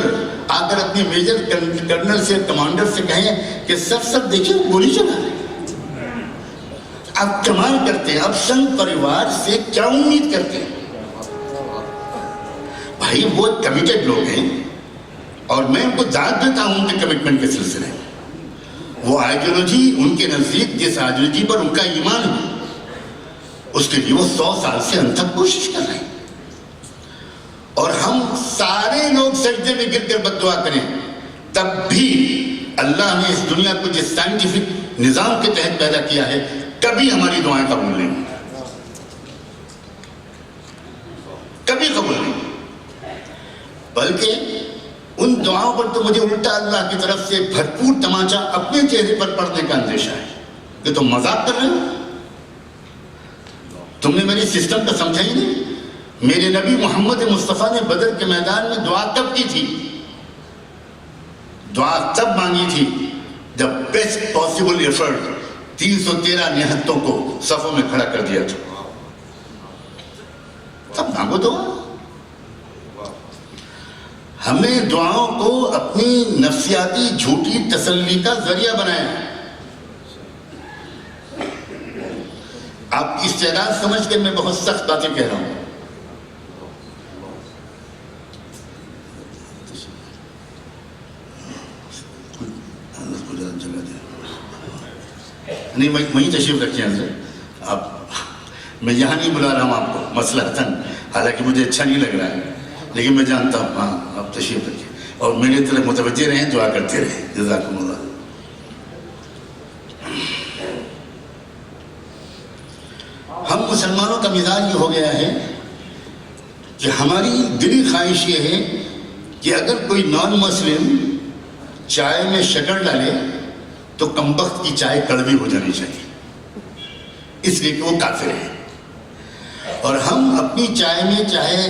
آ کر اپنے میجر کرنل سے کمانڈر سے کہیں کہ سر دیکھیے وہ گولی چلا رہے ہیں. آپ کمال کرتے ہیں، آپ سنگھ پریوار سے کیا امید کرتے ہیں؟ بھائی وہ کمیٹڈ لوگ ہیں اور میں ان کو داد دیتا ہوں ان کے کمٹمنٹ کے سلسلے میں. وہ آئیڈیالوجی ان کے نزدیک جس آئیڈیالوجی پر ان کا ایمان ہے اس کے لیے وہ 100 سال سے انتھک کوشش کر رہے ہیں. اور ہم سارے لوگ سجدے میں گر کر بد دعا کریں تب بھی اللہ نے اس دنیا کو جس سائنٹیفک نظام کے تحت پیدا کیا ہے کبھی ہماری دعائیں قبول نہیں، کبھی قبول نہیں. بلکہ ان دعاؤں پر تو مجھے الٹا اللہ کی طرف سے بھرپور تماچا اپنے چہرے پر پڑنے کا اندیشہ ہے کہ تم مذاق کر رہے ہو، تم نے میری سسٹم کا سمجھا ہی نہیں. میرے نبی محمد مصطفیٰ نے بدر کے میدان میں دعا کب کی تھی؟ دعا تب مانگی تھی جب بیسٹ پاسبل ایفرٹ 313 نہتوں کو صفوں میں کھڑا کر دیا تھا. تب مانگو دعا. ہم نے دعاؤں کو اپنی نفسیاتی جھوٹی تسلی کا ذریعہ بنایا ہے. آپ کی استعداد سمجھ کے میں بہت سخت باتیں کہہ رہا ہوں. نہیں وہیں تشریف رکھیں حضرت آپ، میں یہاں نہیں بلا رہا ہوں آپ کو مصلحتاً، حالانکہ مجھے اچھا نہیں لگ رہا ہے لیکن میں جانتا ہوں ہاں آپ تشریف رکھیں اور میری طرف متوجہ رہیں، دعا کرتے رہیں. جزاکم اللہ. ہم مسلمانوں کا مزاج یہ ہو گیا ہے کہ ہماری دلی خواہش یہ ہے کہ اگر کوئی نان مسلم چائے میں شکر ڈالے تو کمبخت کی چائے کڑوی ہو جانی چاہیے، اس لیے کہ وہ کافر ہے. اور ہم اپنی چائے میں چاہے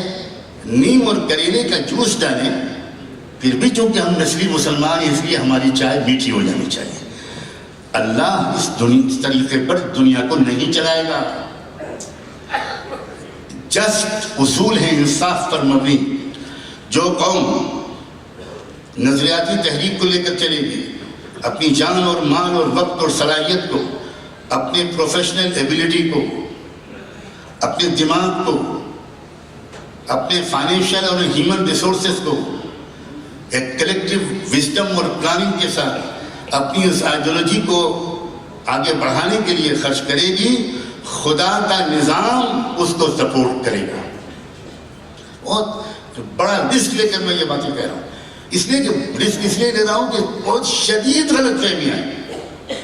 نیم اور کریلے کا جوس ڈالیں پھر بھی چونکہ ہم نسلی مسلمان ہیں اس لیے ہماری چائے میٹھی ہو جانی چاہیے. اللہ اس طریقے پر دنیا کو نہیں چلائے گا. جسٹ اصول ہیں انصاف پر مبنی. جو قوم نظریاتی تحریک کو لے کر چلے گی، اپنی جان اور مال اور وقت اور صلاحیت کو، اپنے پروفیشنل ایبیلٹی کو، اپنے دماغ کو، اپنے فائنینشیل اور ہیومن ریسورسز کو ایک کلیکٹیو وزڈم اور پلاننگ کے ساتھ اپنی اس آئیڈیالوجی کو آگے بڑھانے کے لیے خرچ کرے گی، خدا کا نظام اس کو سپورٹ کرے گا. بہت بڑا رسک لے کر میں یہ باتیں کہہ رہا ہوں، اس لیے کہ رسک اس لیے لے رہا ہوں کہ بہت شدید غلط فہمیاں ہیں،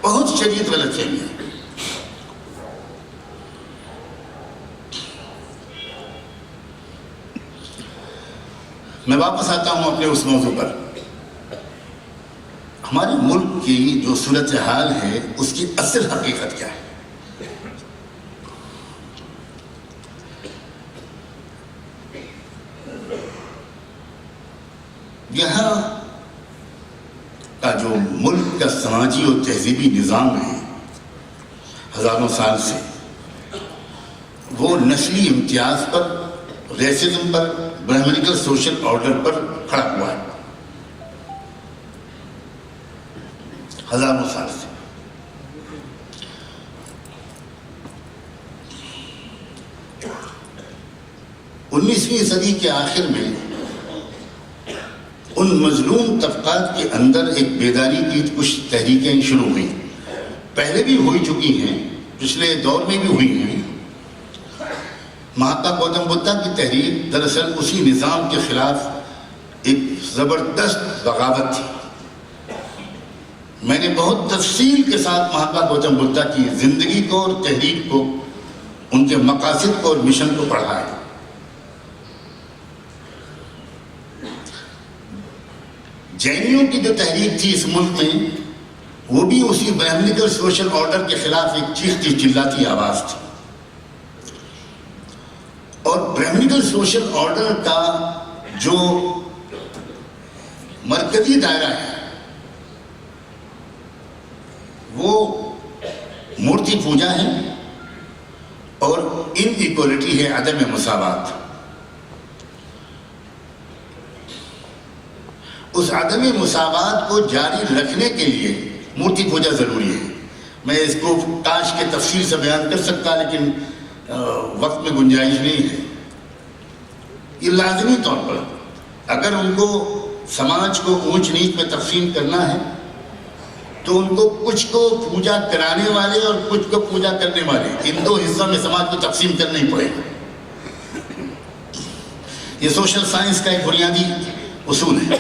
بہت شدید غلط فہمیاں. میں واپس آتا ہوں اپنے اس موضوع پر. ہمارے ملک کی جو صورتحال ہے اس کی اصل حقیقت کیا ہے؟ یہاں کا جو ملک کا سماجی اور تہذیبی نظام ہے ہزاروں سال سے، وہ نسلی امتیاز پر، ریسزم پر، برہمنیکل سوشل آرڈر پر کھڑا ہوا ہے ہزاروں سال سے. انیسویں صدی کے آخر میں ان مظلوم طبقات کے اندر ایک بیداری کی کچھ تحریکیں شروع ہوئیں. پہلے بھی ہوئی چکی ہیں، پچھلے دور میں بھی ہوئی ہیں. مہاتما گوتم بدھا کی تحریک دراصل اسی نظام کے خلاف ایک زبردست بغاوت تھی. میں نے بہت تفصیل کے ساتھ مہاتما گوتم بدھا کی زندگی کو اور تحریک کو، ان کے مقاصد کو اور مشن کو پڑھا ہے. جینیوں کی جو تحریک تھی اس ملک میں وہ بھی اسی برہمنیکل سوشل آرڈر کے خلاف ایک چیختی چلاتی آواز تھی. اور برہمنیکل سوشل آرڈر کا جو مرکزی دائرہ ہے وہ مورتی پوجا ہے اور ان ایکوالٹی ہے، عدم مساوات. اس عدم مساوات کو جاری رکھنے کے لیے مورتی پوجا ضروری ہے. میں اس کو کاش کے تفصیل سے بیان کر سکتا لیکن وقت میں گنجائش نہیں ہے. یہ لازمی طور پر اگر ان کو سماج کو اونچ نیچ میں تقسیم کرنا ہے تو ان کو کچھ کو پوجا کرانے والے اور کچھ کو پوجا کرنے والے، ان دو حصوں میں سماج کو تقسیم کرنا ہی پڑے گا. یہ سوشل سائنس کا ایک بنیادی اصول ہے.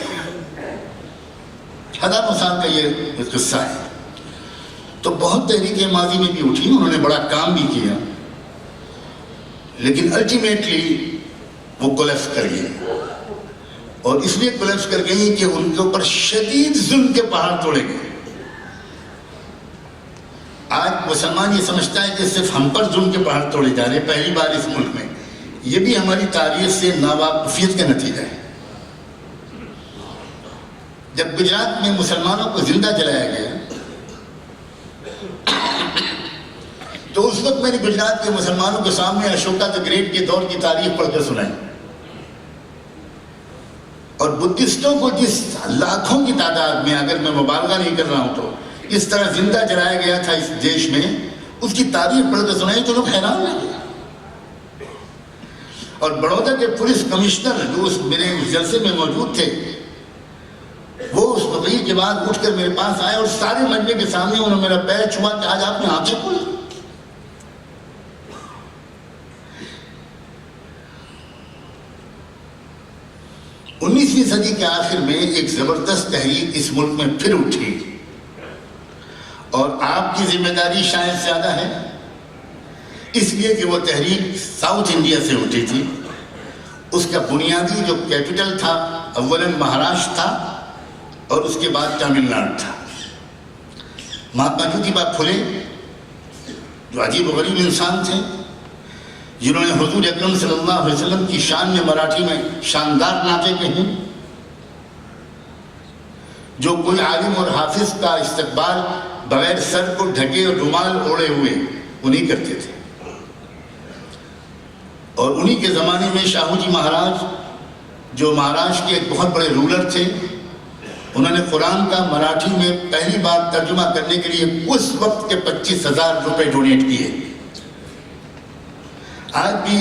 حدام صاحب کا یہ قصہ ہے. تو بہت تحریکیں ماضی میں بھی اٹھی، انہوں نے بڑا کام بھی کیا، لیکن الٹیمیٹلی وہ کولیپس کر گئی. اور اس لیے کولیپس کر گئی کہ ان کے اوپر شدید ظلم کے پہاڑ توڑے گئے. آج مسلمان یہ سمجھتا ہے کہ صرف ہم پر ظلم کے پہاڑ توڑے جا رہے ہیں پہلی بار اس ملک میں. یہ بھی ہماری تاریخ سے ناواقفیت کا نتیجہ ہے. جب گجرات میں مسلمانوں کو زندہ جلایا گیا تو اس وقت میں نے گجرات کے مسلمانوں کے سامنے اشوکا دی گریٹ کے دور کی تاریخ پڑھ کر سنائی. اور بدھسٹوں کو جس لاکھوں کی تعداد میں، اگر میں مبالغہ نہیں کر رہا ہوں تو اس طرح زندہ جلایا گیا تھا اس دیش میں، اس کی تاریخ پڑھ کر سنائی تو لوگ حیران رہ گئے. اور بڑودہ کے پولیس کمشنر جو میرے اس جلسے میں موجود تھے وہ اس تقریر کے بعد اٹھ کر میرے پاس آئے اور سارے مجمع کے سامنے انہوں نے میرا پیر چھوا کہ آج آپ نے آنکھیں کھولی. 19ویں صدی کے آخر میں ایک زبردست تحریک اس ملک میں پھر اٹھی اور آپ کی ذمہ داری شاید زیادہ ہے اس لیے کہ وہ تحریک ساؤتھ انڈیا سے اٹھی تھی. اس کا بنیادی جو کیپٹل تھا اولاً مہاراشٹر تھا اور اس کے بعد تامل ناڈو تھا. مہاتما جیوتیبا پھلے جو عجیب و غریب انسان تھے جنہوں نے حضور اکرم صلی اللہ علیہ وسلم کی شان میں مراٹھی میں شاندار نعتیں کہیں، جو کوئی عالم اور حافظ کا استقبال بغیر سر کو ڈھکے اور رومال اوڑے ہوئے انہیں کرتے تھے. اور انہی کے زمانے میں شاہو جی مہاراج جو مہاراشٹر کے ایک بہت بڑے رولر تھے، انہوں نے قرآن کا مراٹھی میں پہلی بار ترجمہ کرنے کے لیے اس وقت کے 25,000 روپے ڈونیٹ کیے. آج بھی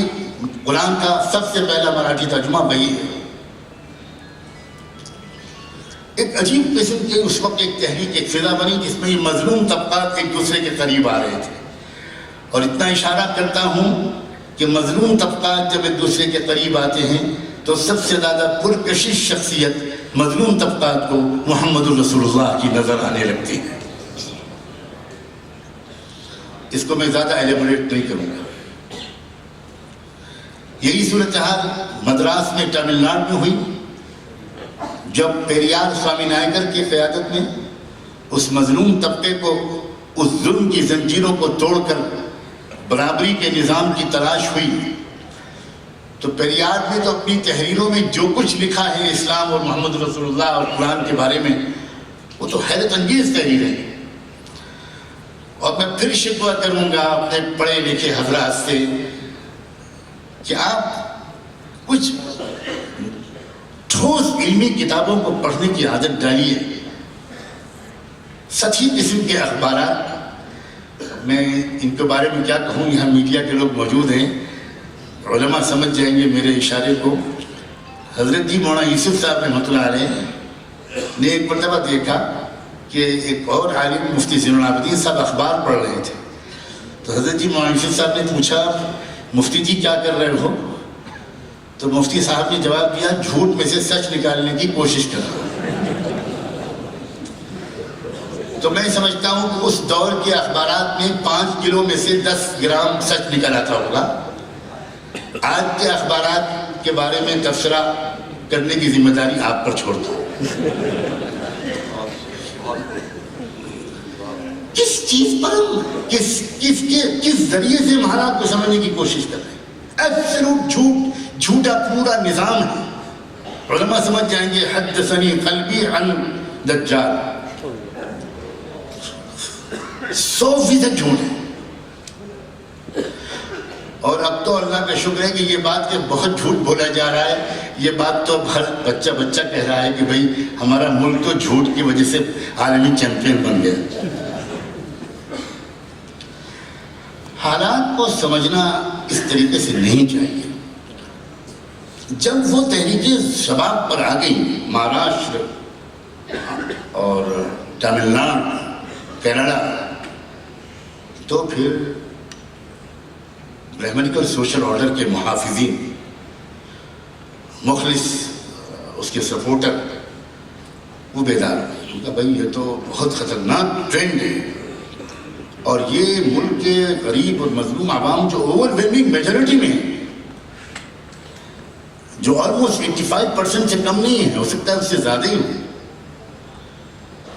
قرآن کا سب سے پہلا مراٹھی ترجمہ وہی ہے. ایک عجیب قسم کے اس وقت ایک تحریک ایک فضا بنی جس میں یہ مظلوم طبقات ایک دوسرے کے قریب آ رہے تھے. اور اتنا اشارہ کرتا ہوں کہ مظلوم طبقات جب ایک دوسرے کے قریب آتے ہیں تو سب سے زیادہ پرکشش شخصیت مظلوم طبقات کو محمد رسول اللہ کی نظر آنے لگتی ہے. اس کو میں زیادہ ایلیبوریٹ نہیں کروں گا. یہی صورتحال مدراس میں تامل ناڈو میں ہوئی جب پیریار سوامی نائکر کی قیادت میں اس مظلوم طبقے کو اس ظلم کی زنجیروں کو توڑ کر برابری کے نظام کی تلاش ہوئی. تو پیریار نے تو اپنی تحریروں میں جو کچھ لکھا ہے اسلام اور محمد رسول اللہ اور قرآن کے بارے میں وہ تو حیرت انگیز تحریر ہے. اور میں پھر شکوہ کروں گا اپنے پڑھے لکھے حضرات سے کہ آپ کچھ ٹھوس علمی کتابوں کو پڑھنے کی عادت ڈالیے. سطحی قسم کے اخبارات، میں ان کے بارے میں کیا کہوں، یہاں میڈیا کے لوگ موجود ہیں، علماء سمجھ جائیں گے میرے اشارے کو. حضرت جی مولانا یوسف صاحب رحمۃ اللہ علیہ نے ایک مرتبہ دیکھا کہ ایک اور عالم مفتی زین العابدین صاحب اخبار پڑھ رہے تھے. تو حضرت جی مولانا یوسف صاحب نے پوچھا مفتی جی کیا کر رہے ہو؟ تو مفتی صاحب نے جواب دیا جھوٹ میں سے سچ نکالنے کی کوشش کر رہا ہوں. تو میں سمجھتا ہوں کہ اس دور کے اخبارات میں 5 کلو میں سے 10 گرام سچ نکل آتا ہوگا. آج کے اخبارات کے بارے میں تبصرہ کرنے کی ذمہ داری آپ پر چھوڑتا ہوں. کس چیز پر کس ذریعے سے ہم حالات کو سمجھنے کی کوشش کر رہے ہیں؟ ایبسلوٹ جھوٹا پورا نظام ہے. علماء سمجھ جائیں گے حدثنی قلبی عن دجال، 100% جھوٹ ہے. اور اب تو اللہ کا شکر ہے کہ یہ بات کہ بہت جھوٹ بولا جا رہا ہے، یہ بات تو ہر بچہ کہہ رہا ہے کہ بھئی ہمارا ملک تو جھوٹ کی وجہ سے عالمی چیمپئن بن گیا. حالات کو سمجھنا اس طریقے سے نہیں چاہیے. جب وہ تحریکیں شباب پر آ گئی مہاراشٹر اور تمل ناڈو، کینیڈا، تو پھر برہمنیکل سوشل آرڈر کے محافظین، مخلص، اس کے سپورٹر، وہ بیدار ہوئے کہ بھائی یہ تو بہت خطرناک ٹرینڈ ہے، اور یہ ملک کے غریب اور مظلوم عوام جو اوور ویلمنگ میجورٹی میں ہے، جو آلموسٹ 85% سے کم نہیں ہے، ہو سکتا ہے اس سے زیادہ ہی ہو،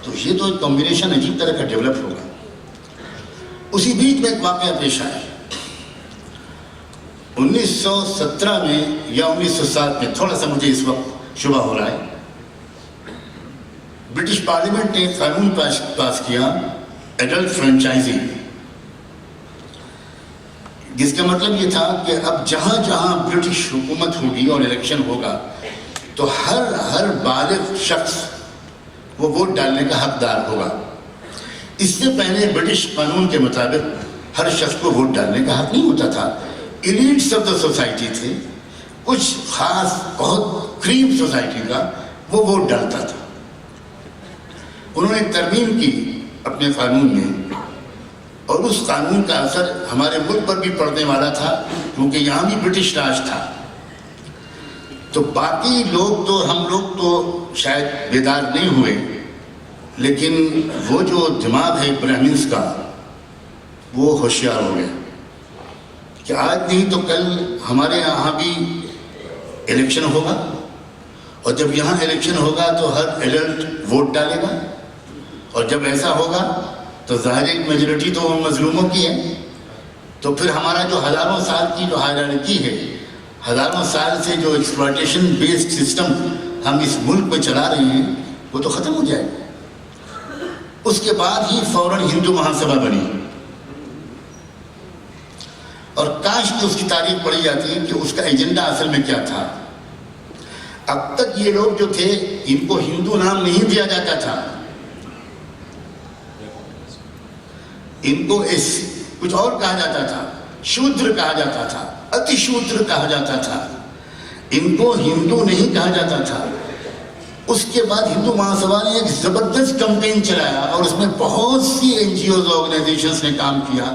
تو یہ تو ایک کمبینیشن عجیب طرح کا ڈیولپ ہوگا. اسی بیچ میں ایک واقعہ پیش آیا. 1917 میں یا 1907 میں، تھوڑا سا مجھے اس وقت شبہ ہو رہا ہے، برٹش پارلیمنٹ نے ایک قانون پاس کیا، ایڈلٹ فرینچائزنگ، جس کا مطلب یہ تھا کہ اب جہاں جہاں برٹش حکومت ہوگی اور الیکشن ہوگا تو ہر بالغ شخص وہ ووٹ ڈالنے کا حقدار ہوگا. اس سے پہلے برٹش قانون کے مطابق ہر شخص کو ووٹ ڈالنے کا حق نہیں ہوتا تھا. ایلیٹس آف دا سوسائٹی تھے، کچھ خاص بہت کریم سوسائٹی کا وہ ووٹ ڈالتا تھا. انہوں نے ترمیم کی اپنے قانون میں، اور اس قانون کا اثر ہمارے ملک پر بھی پڑنے والا تھا، کیونکہ یہاں بھی برٹش راج تھا. تو باقی لوگ تو، ہم لوگ تو شاید بیدار نہیں ہوئے، لیکن وہ جو دماغ ہے برہمنس کا وہ ہوشیار ہو گیا کہ آج نہیں تو کل ہمارے یہاں بھی الیکشن ہوگا، اور جب یہاں الیکشن ہوگا تو ہر ایڈلٹ ووٹ ڈالے گا، اور جب ایسا ہوگا تو ظاہر ایک میجورٹی تو مظلوموں کی ہے. تو پھر ہمارا جو ہزاروں سال کی جو ہائرارکی ہے، ہزاروں سال سے جو ایکسپلائٹیشن بیسڈ سسٹم ہم اس ملک پہ چلا رہے ہیں، وہ تو ختم ہو جائے گا. اس کے بعد ہی فوراً ہندو مہاسبھا بنی، اور کاش کہ اس کی تاریخ پڑھی جاتی ہے کہ اس کا ایجنڈا اصل میں کیا تھا. اب تک یہ لوگ جو تھے ان کو ہندو نام نہیں دیا جاتا تھا، ان کو کچھ اور کہا جاتا تھا، شودر کہا جاتا تھا، اتی شودر کہا جاتا تھا، ان کو ہندو نہیں کہا جاتا تھا. اس کے بعد ہندو مہاسبھا نے ایک زبردست کمپین چلایا، اور اس میں بہت سی NGOs آرگنائزیشنز نے کام کیا،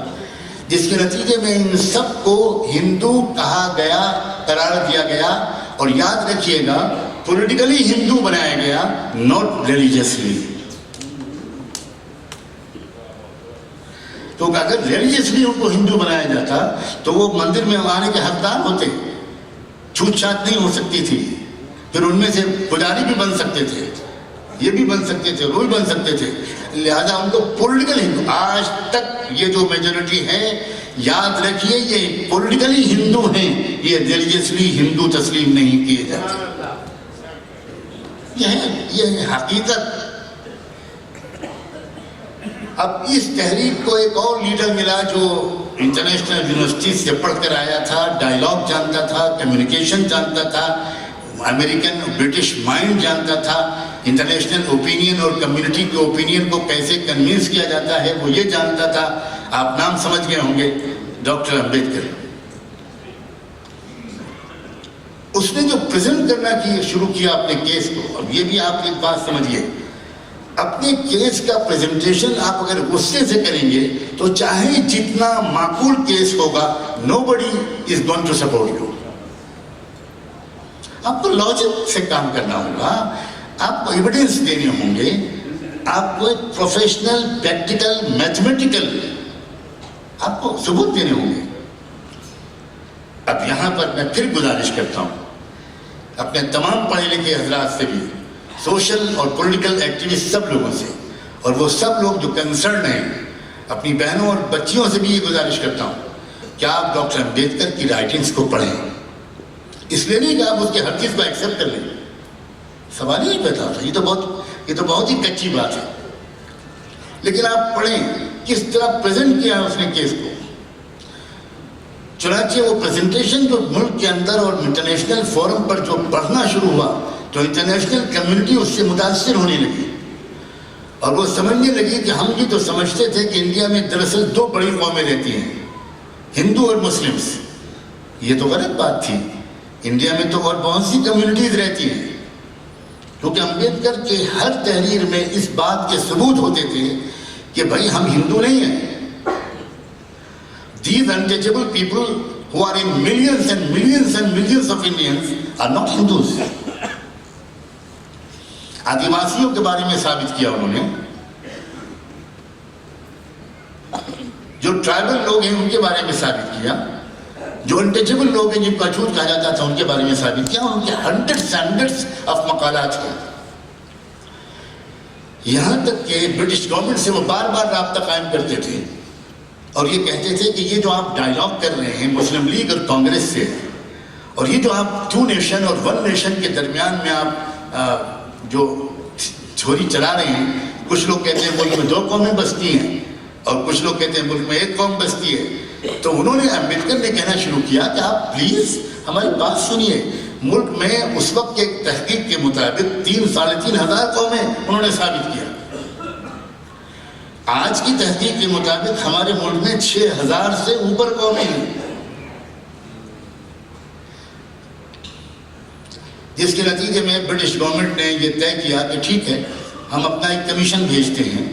جس کے نتیجے میں ان سب کو ہندو کہا گیا، قرار دیا گیا. اور یاد رکھیے گا، پولیٹیکلی ہندو بنایا گیا، ناٹ ریلیجیسلی. کیونکہ اگر ریلیجیسلی ان کو ہندو بنایا جاتا تو وہ مندر میں آنے کے حقدار ہوتے، چھوٹ چھات نہیں ہو سکتی تھی. پھر ان میں سے پجاری بھی بن سکتے تھے، یہ بھی بن سکتے تھے، وہ بھی بن سکتے تھے. لہذا ان کو پولیٹیکل ہندو، آج تک یہ جو میجورٹی ہے، یاد رکھیے یہ پولیٹیکلی ہندو ہیں، یہ ریلیجیسلی ہندو تسلیم نہیں کیے جاتے. یہ حقیقت. اب اس تحریک کو ایک اور لیڈر ملا جو انٹرنیشنل یونیورسٹی سے پڑھ کر آیا تھا، ڈائیلاگ جانتا تھا، کمیونیکیشن جانتا تھا، امریکن برٹش مائنڈ جانتا تھا، انٹرنیشنل اوپینین اور کمیونٹی کے اوپینین کو کیسے کنوینس کیا جاتا ہے وہ یہ جانتا تھا. آپ نام سمجھ گئے ہوں گے، ڈاکٹر امبیڈکر. اس نے جو پریزنٹ کرنا شروع کیا اپنے کیس کو، اب یہ بھی آپ ایک بات سمجھیے، اپنے کیس کا پریزنٹیشن آپ اگر غصے سے کریں گے تو چاہے جتنا معقول کیس ہوگا، nobody is going to support you. آپ کو لاجک سے کام کرنا ہوگا، آپ کو ایویڈنس دینے ہوں گے، آپ کو ایک پروفیشنل، پریکٹیکل، میتھمیٹیکل آپ کو ثبوت دینے ہوں گے. اب یہاں پر میں پھر گزارش کرتا ہوں اپنے تمام پڑھے لکھے حضرات سے بھی، سوشل اور پولیٹیکل ایکٹیوسٹ سب لوگوں سے، اور وہ سب لوگ جو کنسرن ہیں، اپنی بہنوں اور بچیوں سے بھی یہ گزارش کرتا ہوں کہ آپ ڈاکٹر امبیڈکر کی رائٹنگز کو پڑھیں. اس لیے نہیں کہ آپ اس کے ہر چیز کو ایکسیپٹ کر لیں، سوال ہی نہیں پیدا ہوتا. یہ تو بہت ہی کچی بات ہے. لیکن آپ پڑھیں کس طرح پریزنٹ کیا ہے اس نے کیس کو. چنانچہ وہ پریزنٹیشن جو ملک کے اندر اور انٹرنیشنل فورم پر جو پڑھنا شروع ہوا تو انٹرنیشنل کمیونٹی اس سے متاثر ہونے لگی، اور وہ سمجھنے لگی کہ ہم بھی تو سمجھتے تھے کہ انڈیا میں دراصل دو بڑی قومیں رہتی ہیں، ہندو اور مسلمس. یہ تو غلط بات تھی. انڈیا میں تو اور بہت سی کمیونٹیز رہتی ہیں، کیونکہ امبیڈکر کے ہر تحریر میں اس بات کے ثبوت ہوتے تھے کہ بھائی ہم ہندو نہیں ہیں. These untouchable people who are in millions and millions and millions of Indians are not Hindus. آدیواسیوں کے بارے میں ثابت کیا انہوں نے. جو ٹرائبل لوگ ہیں ان کے بارے میں ثابت کیا. جو انٹچبل لوگ ہیں جن کو اچھوت کہا جاتا تھا ان کے بارے میں ثابت کیا. ان کے ہنڈریڈس آف مقالات ہیں. یہاں تک کہ برٹش گورنمنٹ سے وہ بار بار رابطہ قائم کرتے تھے اور یہ کہتے تھے کہ یہ جو آپ ڈائیلاگ کر رہے ہیں مسلم لیگ اور کانگریس سے، اور یہ جو آپ 2 نیشن اور 1 نیشن کے درمیان میں آپ جو چھوری چلا رہے ہیں، کچھ لوگ کہتے ہیں ملک میں 2 قومیں بستی ہیں اور کچھ لوگ کہتے ہیں ملک میں 1 قوم بستی ہے. تو انہوں نے امبیڈکر نے کہنا شروع کیا کہ آپ پلیز ہماری بات سنیے. ملک میں اس وقت کے تحقیق کے مطابق 3-3.5 ہزار قومیں انہوں نے ثابت کیا. آج کی تحقیق کے مطابق ہمارے ملک میں 6,000 سے اوپر قومیں ہیں، جس کے نتیجے میں برٹش گورنمنٹ نے یہ طے کیا کہ ٹھیک ہے ہم اپنا ایک کمیشن بھیجتے ہیں.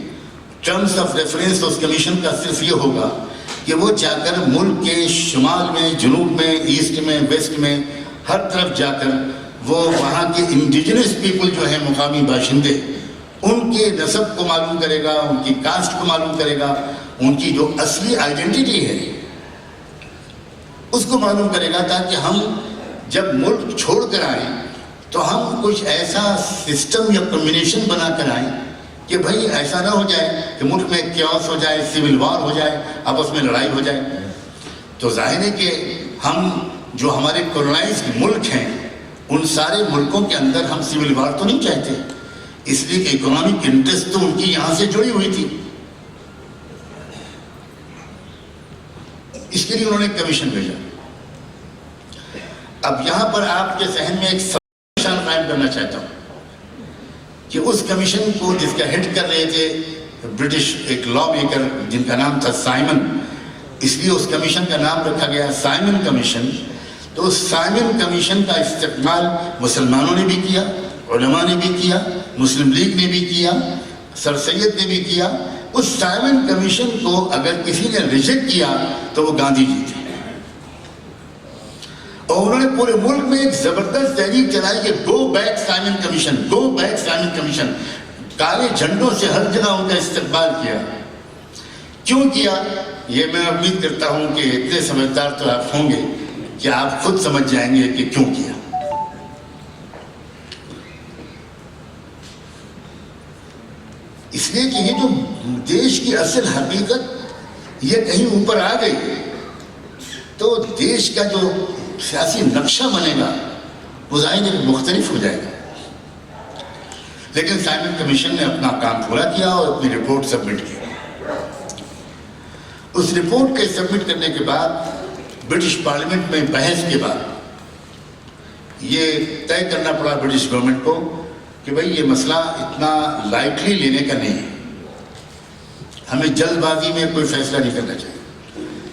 ٹرمز آف ریفرنس اس کمیشن کا صرف یہ ہوگا کہ وہ جا کر ملک کے شمال میں، جنوب میں، ایسٹ میں، ویسٹ میں، ہر طرف جا کر وہ وہاں کے انڈیجنس پیپل جو ہیں مقامی باشندے، ان کے نسب کو معلوم کرے گا، ان کی کاسٹ کو معلوم کرے گا، ان کی جو اصلی آئیڈینٹی ہے اس کو معلوم کرے گا، تاکہ ہم جب ملک چھوڑ کر آئیں تو ہم کچھ ایسا سسٹم یا کمبینیشن بنا کر آئیں کہ بھائی ایسا نہ ہو جائے کہ ملک میں کیوس ہو جائے، سول وار ہو جائے، آپس میں لڑائی ہو جائے. تو ظاہر ہے کہ ہم جو ہمارے کولونائزڈ ملک ہیں ان سارے ملکوں کے اندر ہم سول وار تو نہیں چاہتے، اس لیے کہ اکنامک انٹرسٹ تو ان کی یہاں سے جڑی ہوئی تھی. اس کے لیے انہوں نے کمیشن بھیجا. اب یہاں پر آپ کے ذہن میں ایک نشان قائم کرنا چاہتا ہوں کہ اس کمیشن کو جس کا ہیڈ کر رہے تھے برٹش ایک لا میکر جن کا نام تھا سائمن، اس لیے اس کمیشن کا نام رکھا گیا سائمن کمیشن. تو اس سائمن کمیشن کا استعمال مسلمانوں نے بھی کیا، علماء نے بھی کیا، مسلم لیگ نے بھی کیا، سر سید نے بھی کیا. اس سائمن کمیشن کو اگر کسی نے ریجیکٹ کیا تو وہ گاندھی جی تھے، اور انہوں نے پورے ملک میں ایک زبردست تحریک چلائی کہ go back Simon commission, go back Simon commission. کالے جھنڈوں سے ہر جگہ ان کا استقبال کیا. کیوں کیا یہ میں امید کرتا ہوں کہ اتنے سمجھدار تو آپ ہوں گے کہ آپ خود سمجھ جائیں گے کہ کیوں کیا. اس لیے کہ یہ جو دیش کی اصل حقیقت یہ کہیں اوپر آ گئی تو دیش کا جو سیاسی نقشہ بنے گا وہ ظاہر مختلف ہو جائے گا. لیکن سائمن کمیشن نے اپنا کام پورا کیا اور اپنی رپورٹ سبمٹ کی. اس رپورٹ کے سبمٹ کرنے کے بعد برٹش پارلیمنٹ میں بحث کے بعد یہ طے کرنا پڑا برٹش گورنمنٹ کو کہ بھئی یہ مسئلہ اتنا لائٹلی لینے کا نہیں ہے، ہمیں جلد بازی میں کوئی فیصلہ نہیں کرنا چاہیے.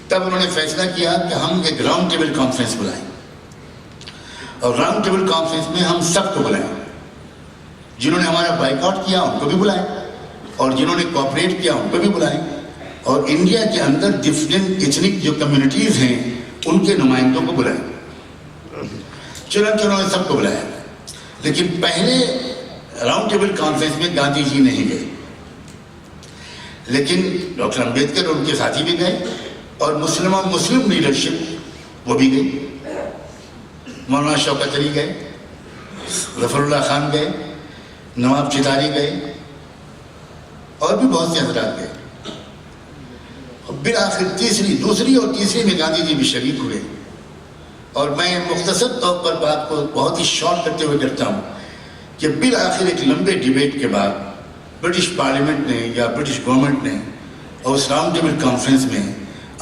تب انہوں نے فیصلہ کیا کہ ہم ایک راؤنڈ ٹیبل کانفرنس بلائیں، اور راؤنڈ ٹیبل کانفرنس میں ہم سب کو بلائیں. جنہوں نے ہمارا بائیکاٹ کیا ان کو بھی بلائیں، اور جنہوں نے کوآپریٹ کیا ان کو بھی بلائیں، اور انڈیا کے اندر ڈفرینٹ ایتھنک جو کمیونٹیز ہیں ان کے نمائندوں کو بلائیں. چنانچہ انہوں نے سب کو بلایا. لیکن پہلے راؤنڈ ٹیبل کانفرنس میں گاندھی جی نہیں گئے، لیکن ڈاکٹر امبیڈکر اور ان کے ساتھی بھی گئے، اور مسلم لیڈرشپ وہ بھی گئی. مولانا شوکت علی گئے، ظفر اللہ خان گئے, نواب چتاری گئے, اور بھی بہت سے حضرات گئے. بالآخر دوسری اور تیسری میں گاندھی جی بھی شریک ہوئے. اور میں مختصر طور پر بات کو بہت ہی شارٹ کرتے ہوئے کرتا ہوں کہ بالآخر ایک لمبے ڈیبیٹ کے بعد برٹش پارلیمنٹ نے یا برٹش گورنمنٹ نے اور اس راؤنڈ ٹیبل کانفرنس میں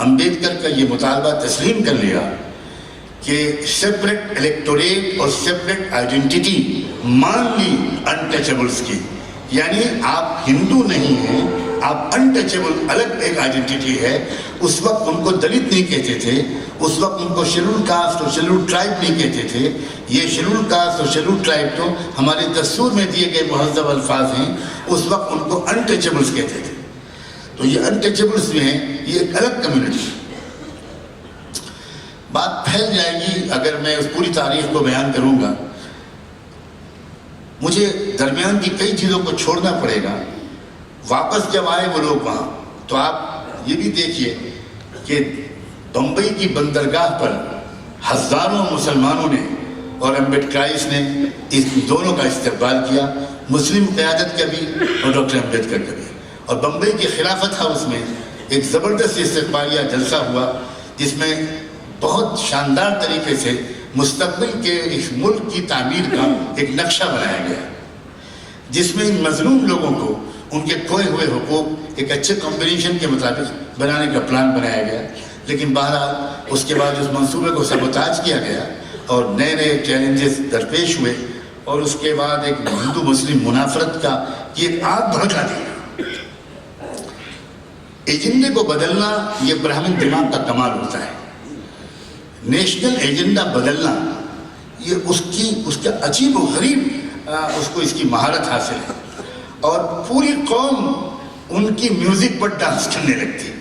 امبیڈکر کا یہ مطالبہ تسلیم کر لیا کہ سیپریٹ الیکٹوریٹ اور سیپریٹ آئیڈینٹی مان لی انٹچیبلز کی. یعنی آپ ہندو نہیں ہیں, آپ انٹچیبل الگ ایک آئیڈینٹی ہے. اس وقت ان کو دلت نہیں کہتے تھے, اس وقت ان کو شیڈول کاسٹ اور شیڈول ٹرائب نہیں کہتے تھے. یہ شیڈول کاسٹ اور شیڈول ٹرائب تو ہمارے دستور میں دیے گئے مہذب الفاظ ہیں. اس وقت ان کو انٹچیبلز کہتے تھے. تو یہ انٹچیبلز جو ہیں یہ ایک الگ کمیونٹی. بات پھیل جائے گی اگر میں اس پوری تاریخ کو بیان کروں گا. مجھے درمیان کی کئی چیزوں کو چھوڑنا پڑے گا. واپس جب آئے وہ لوگ وہاں تو آپ یہ بھی دیکھیے کہ بمبئی کی بندرگاہ پر ہزاروں مسلمانوں نے اور امبیڈکرائز نے اس دونوں کا استقبال کیا, مسلم قیادت کا بھی اور ڈاکٹر امبیڈکر کا بھی. اور بمبئی کے خلافت ہاؤس میں ایک زبردست استقبالیہ جلسہ ہوا جس میں بہت شاندار طریقے سے مستقبل کے اس ملک کی تعمیر کا ایک نقشہ بنایا گیا, جس میں ان مظلوم لوگوں کو ان کے کھوئے ہوئے حقوق ایک اچھے کمبینیشن کے مطابق بنانے کا پلان بنایا گیا. لیکن بہرحال اس کے بعد اس منصوبے کو سبوتاج کیا گیا اور نئے نئے چیلنجز درپیش ہوئے, اور اس کے بعد ایک ہندو مسلم منافرت کا یہ آگ بھڑکا دیا. ایجنڈے کو بدلنا یہ برہمن دماغ کا کمال ہوتا ہے. نیشنل ایجنڈا بدلنا یہ اس کا عجیب و غریب اس کو اس کی مہارت حاصل ہے. اور پوری قوم ان کی میوزک پر ڈانس کرنے لگتی ہے,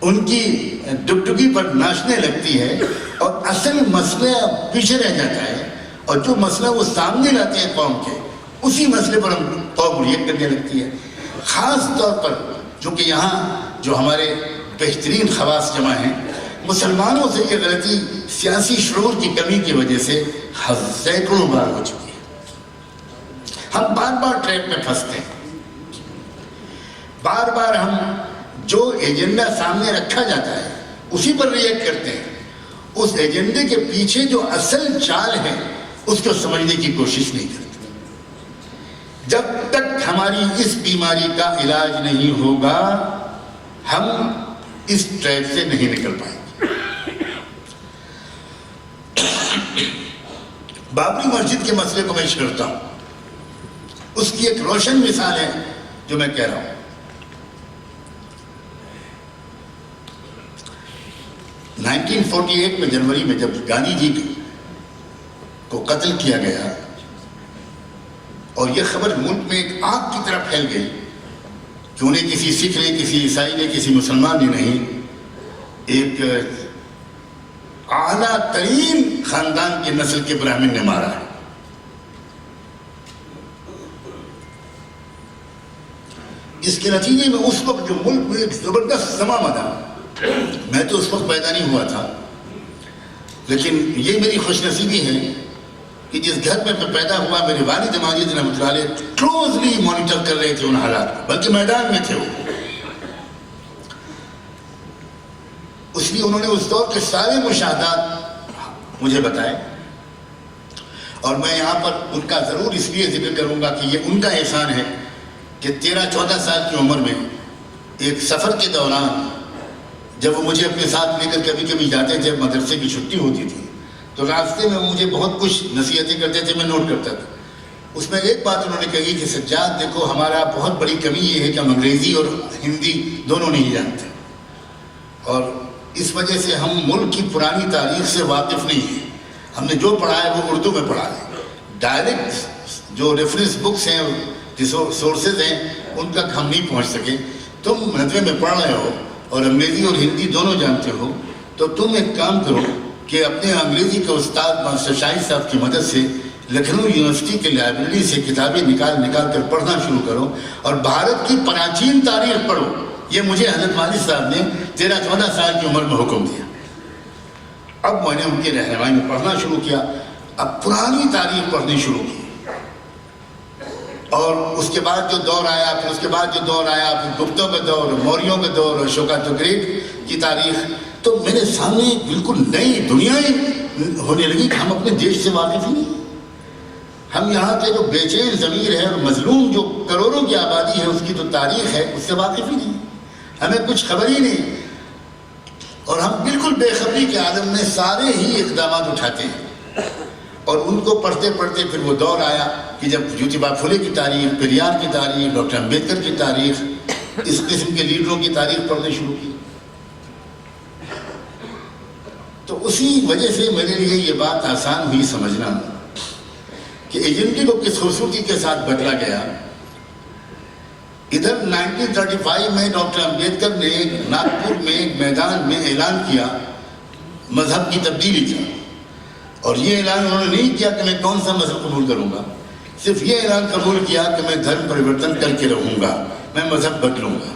ان کی ڈگڈگی پر ناچنے لگتی ہے, اور اصل مسئلہ پیچھے رہ جاتا ہے. اور جو مسئلہ وہ سامنے لاتے ہیں قوم کے, اسی مسئلے پر ہم قوم ریئیکٹ کرنے لگتی ہے. خاص طور پر چونکہ یہاں جو ہمارے بہترین خواص جمع ہیں, مسلمانوں سے یہ غلطی سیاسی شعور کی کمی کی وجہ سے سینکڑوں بار ہو چکی ہے. ہم بار بار ٹریپ میں پھنستے ہیں, بار بار ہم جو ایجنڈا سامنے رکھا جاتا ہے اسی پر ریئیکٹ کرتے ہیں. اس ایجنڈے کے پیچھے جو اصل چال ہے اس کو سمجھنے کی کوشش نہیں کرتے. جب تک ہماری اس بیماری کا علاج نہیں ہوگا ہم اس ٹریپ سے نہیں نکل پائیں گے. بابری مسجد کے مسئلے کو میں چھیڑتا ہوں, اس کی ایک روشن مثال ہے جو میں کہہ رہا ہوں. 1948 میں جنوری میں جب گاندھی جی کو قتل کیا گیا اور یہ خبر ملک میں ایک آگ کی طرح پھیل گئی کہ انہیں کسی سکھ نے, کسی عیسائی نے, کسی مسلمان نے نہیں, ایک اعلیٰ ترین خاندان کی نسل کے برہمن نے مارا ہے. اس کے نتیجے میں اس وقت جو ملک میں ایک زبردست سما بنا, میں تو اس وقت پیدا نہیں ہوا تھا, لیکن یہ میری خوش نصیبی ہے کہ جس گھر میں پیدا ہوا میرے والد ماجد رحمۃ اللہ علیہ کلوزلی مانیٹر کر رہے تھے ان حالات کو, بلکہ میدان میں تھے وہ. اس لیے انہوں نے اس دور کے سارے مشاہدات مجھے بتائے, اور میں یہاں پر ان کا ضرور اس لیے ذکر کروں گا کہ یہ ان کا احسان ہے کہ 13-14 سال کی عمر میں ایک سفر کے دوران جب وہ مجھے اپنے ساتھ لے کر کبھی کبھی جاتے تھے, مدرسے کی چھٹی ہوتی تھی, تو راستے میں مجھے بہت کچھ نصیحتیں کرتے تھے, میں نوٹ کرتا تھا. اس میں ایک بات انہوں نے کہی کہ سجاد دیکھو, ہمارا بہت بڑی کمی یہ ہے کہ ہم انگریزی اور ہندی دونوں نہیں جانتے, اور اس وجہ سے ہم ملک کی پرانی تاریخ سے واقف نہیں ہیں. ہم نے جو پڑھا ہے وہ اردو میں پڑھا ہے, ڈائریکٹ جو ریفرنس بکس ہیں, سورسز ہیں, ان تک ہم نہیں پہنچ سکے. تم ندوے میں پڑھ رہے ہو اور انگریزی اور ہندی دونوں جانتے ہو, تو تم ایک کام کرو کہ اپنے انگریزی کے استاد ماسٹر شاہد صاحب کی مدد سے لکھنؤ یونیورسٹی کے لائبریری سے کتابیں نکال کر پڑھنا شروع کرو اور بھارت کی پراچین تاریخ پڑھو. یہ مجھے حضرت والد صاحب نے 13-14 سال کی عمر میں حکم دیا. اب میں نے ان کی رہنمائی میں پڑھنا شروع کیا. اب پرانی تاریخ پڑھنی شروع کی، اور اس کے بعد جو دور آیا، پھر اس کے بعد جو دور آیا، پھر گپتوں کا دور، موریوں کا دور، اشوکا دی گریٹ کی تاریخ، تو میرے سامنے بالکل نئی دنیا ہونے لگی کہ ہم اپنے دیش سے واقف ہی نہیں، ہم یہاں کے جو بے چین ضمیر ہے اور مظلوم جو کروڑوں کی آبادی ہے اس کی جو تاریخ ہے اس سے واقف ہی نہیں، ہمیں کچھ خبر ہی نہیں، اور ہم بالکل بے خبری کے عالم میں سارے ہی اقدامات اٹھاتے ہیں، اور ان کو پڑھتے پڑھتے پھر وہ دور آیا کہ جب جیوتیبا پھولے کی تاریخ، پیریار کی تاریخ، ڈاکٹر امبیڈکر کی تاریخ، اس قسم کے لیڈروں کی تاریخ پڑھنے شروع کی، تو اسی وجہ سے میرے لیے یہ بات آسان ہوئی سمجھنا کہ ایجنٹی کو کس خوبصورتی کے ساتھ بدلا گیا۔ ادھر 1935 میں ڈاکٹر امبیڈکر نے ناگپور میں ایک میدان میں اعلان کیا مذہب کی تبدیلی کا، اور یہ اعلان انہوں نے نہیں کیا کہ میں کون سا مذہب قبول کروں گا، صرف یہ اعلان قبول کیا کہ میں دھرم پریورتن کر کے رہوں گا، میں مذہب بدلوں گا۔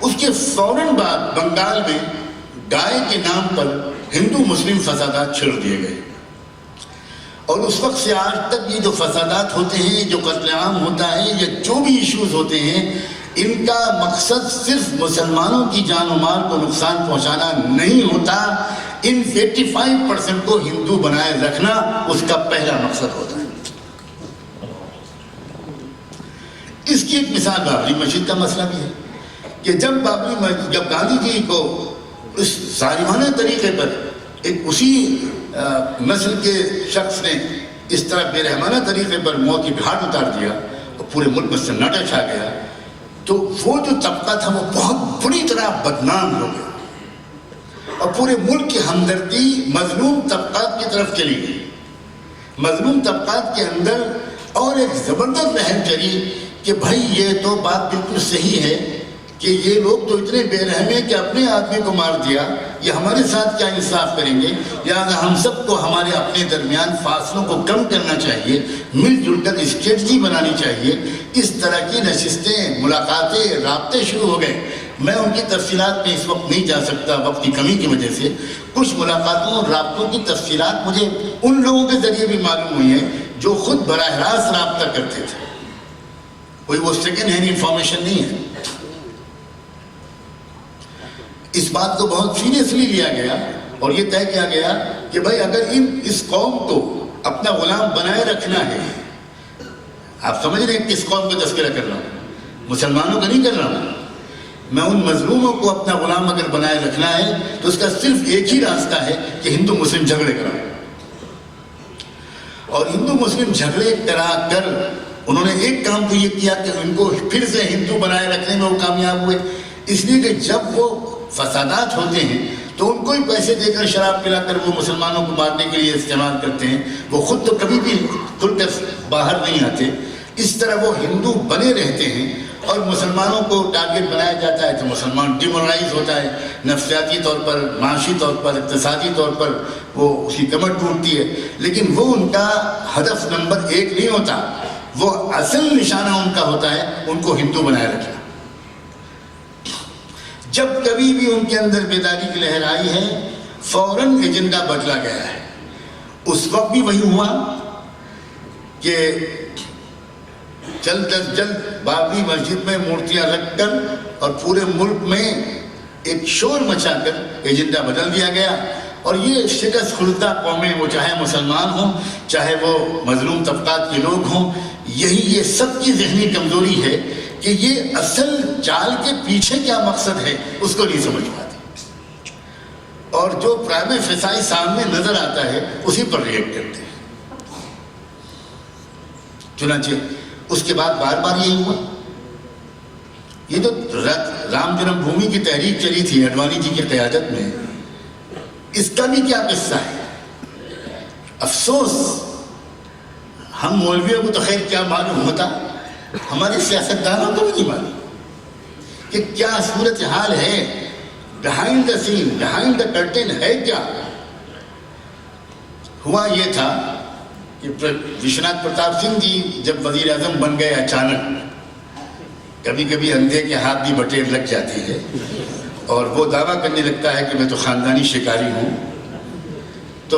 اس کے فوراً بعد بنگال میں گائے کے نام پر ہندو مسلم فسادات چھڑ دیے گئے، اور اس وقت سے آج تک یہ جو فسادات ہوتے ہیں، جو قتل عام ہوتا ہے، یا جو بھی ایشوز ہوتے ہیں، ان کا مقصد صرف مسلمانوں کی جان و مال کو نقصان پہنچانا نہیں ہوتا، ان 85% کو ہندو بنائے رکھنا اس کا پہلا مقصد ہوتا ہے۔ اس کی ایک مثال بابری مسجد کا مسئلہ بھی ہے کہ جب گاندھی جی کو اس ظالمانہ طریقے پر ایک اسی نسل کے شخص نے اس طرح بے رحمانہ طریقے پر موت کی گھاٹ اتار دیا اور پورے ملک میں سناٹا چھا گیا، تو وہ جو طبقہ تھا وہ بہت بری طرح بدنام ہو گیا، اور پورے ملک کی ہمدردی مظلوم طبقات کی طرف چلی گئی۔ مظلوم طبقات کے اندر اور ایک زبردست لہر چلی کہ بھائی یہ تو بات بالکل صحیح ہے کہ یہ لوگ تو اتنے بے رحم ہیں کہ اپنے آدمی کو مار دیا، یہ ہمارے ساتھ کیا انصاف کریں گے، لہٰذا ہم سب کو ہمارے اپنے درمیان فاصلوں کو کم کرنا چاہیے، مل جل کر اسٹریٹجی بنانی چاہیے۔ اس طرح کی نشستیں، ملاقاتیں، رابطے شروع ہو گئے۔ میں ان کی تفصیلات میں اس وقت نہیں جا سکتا وقت کی کمی کی وجہ سے۔ کچھ ملاقاتوں اور رابطوں کی تفصیلات مجھے ان لوگوں کے ذریعے بھی معلوم ہوئی ہیں جو خود براہ راست رابطہ کرتے تھے، کوئی وہ سیکنڈ ہینڈ انفارمیشن نہیں ہے۔ اس بات کو بہت سیریسلی لیا گیا اور یہ طے کیا گیا کہ بھائی اگر اس قوم کو اپنا غلام بنائے رکھنا ہے، آپ سمجھ رہے ہیں کس قوم کا تذکرہ کر رہا ہوں، مسلمانوں کا نہیں کر رہا ہوں، میں ان مظلوموں کو اپنا غلام اگر بنائے رکھنا ہے تو اس کا صرف ایک ہی راستہ ہے کہ ہندو مسلم جھگڑے کرائیں، اور ہندو مسلم جھگڑے کرا کر انہوں نے ایک کام تو یہ کیا کہ ان کو پھر سے ہندو بنائے رکھنے میں وہ کامیاب ہوئے، اس لیے کہ جب وہ فسادات ہوتے ہیں تو ان کو ہی پیسے دے کر شراب پلا کر وہ مسلمانوں کو مارنے کے لیے استعمال کرتے ہیں، وہ خود تو کبھی بھی کھل کر باہر نہیں آتے، اس طرح وہ ہندو بنے رہتے ہیں اور مسلمانوں کو ٹارگٹ بنایا جاتا ہے تو مسلمان ڈیمورلائز ہوتا ہے، نفسیاتی طور پر، معاشی طور پر، اقتصادی طور پر وہ اس کی کمر ٹوٹتی ہے، لیکن وہ ان کا ہدف نمبر 1 نہیں ہوتا، وہ اصل نشانہ ان کا ہوتا ہے ان کو ہندو بنائے رکھنا۔ جب کبھی بھی ان کے اندر بیداری کی لہر آئی ہے فوراً ایجنڈا بدلا گیا ہے۔ اس وقت بھی وہی ہوا کہ جلد از جلد بابری مسجد میں مورتیاں رکھ کر اور پورے ملک میں ایک شور مچا کر ایجنڈا بدل دیا گیا، اور یہ شکست خوردہ قومیں، وہ چاہے مسلمان ہوں چاہے وہ مظلوم طبقات کے لوگ ہوں، یہ سب کی ذہنی کمزوری ہے کہ یہ اصل چال کے پیچھے کیا مقصد ہے اس کو نہیں سمجھ پاتے، اور جو پرائم فیسائی سامنے نظر آتا ہے اسی پر ریئیکٹ کرتے ہیں۔ چنانچہ اس کے بعد بار بار یہی ہوا۔ یہ جو رام جنم بھومی کی تحریک چلی تھی اڈوانی جی کی قیادت میں، اس کا بھی کیا قصہ ہے؟ افسوس ہم مولویوں کو تو خیر کیا معلوم ہوتا، ہمارے سیاستدانوں کو بھی نہیں معلوم کہ کیا صورتحال ہے، behind the scene, behind the curtain ہے کیا۔ ہوا یہ تھا کہ وشناتھ پرتاپ سنگھ جی جب وزیر اعظم بن گئے اچانک، کبھی کبھی اندھے کے ہاتھ بھی بٹیر لگ جاتی ہے اور وہ دعویٰ کرنے لگتا ہے کہ میں تو خاندانی شکاری ہوں، تو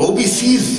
OBCs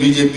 BJP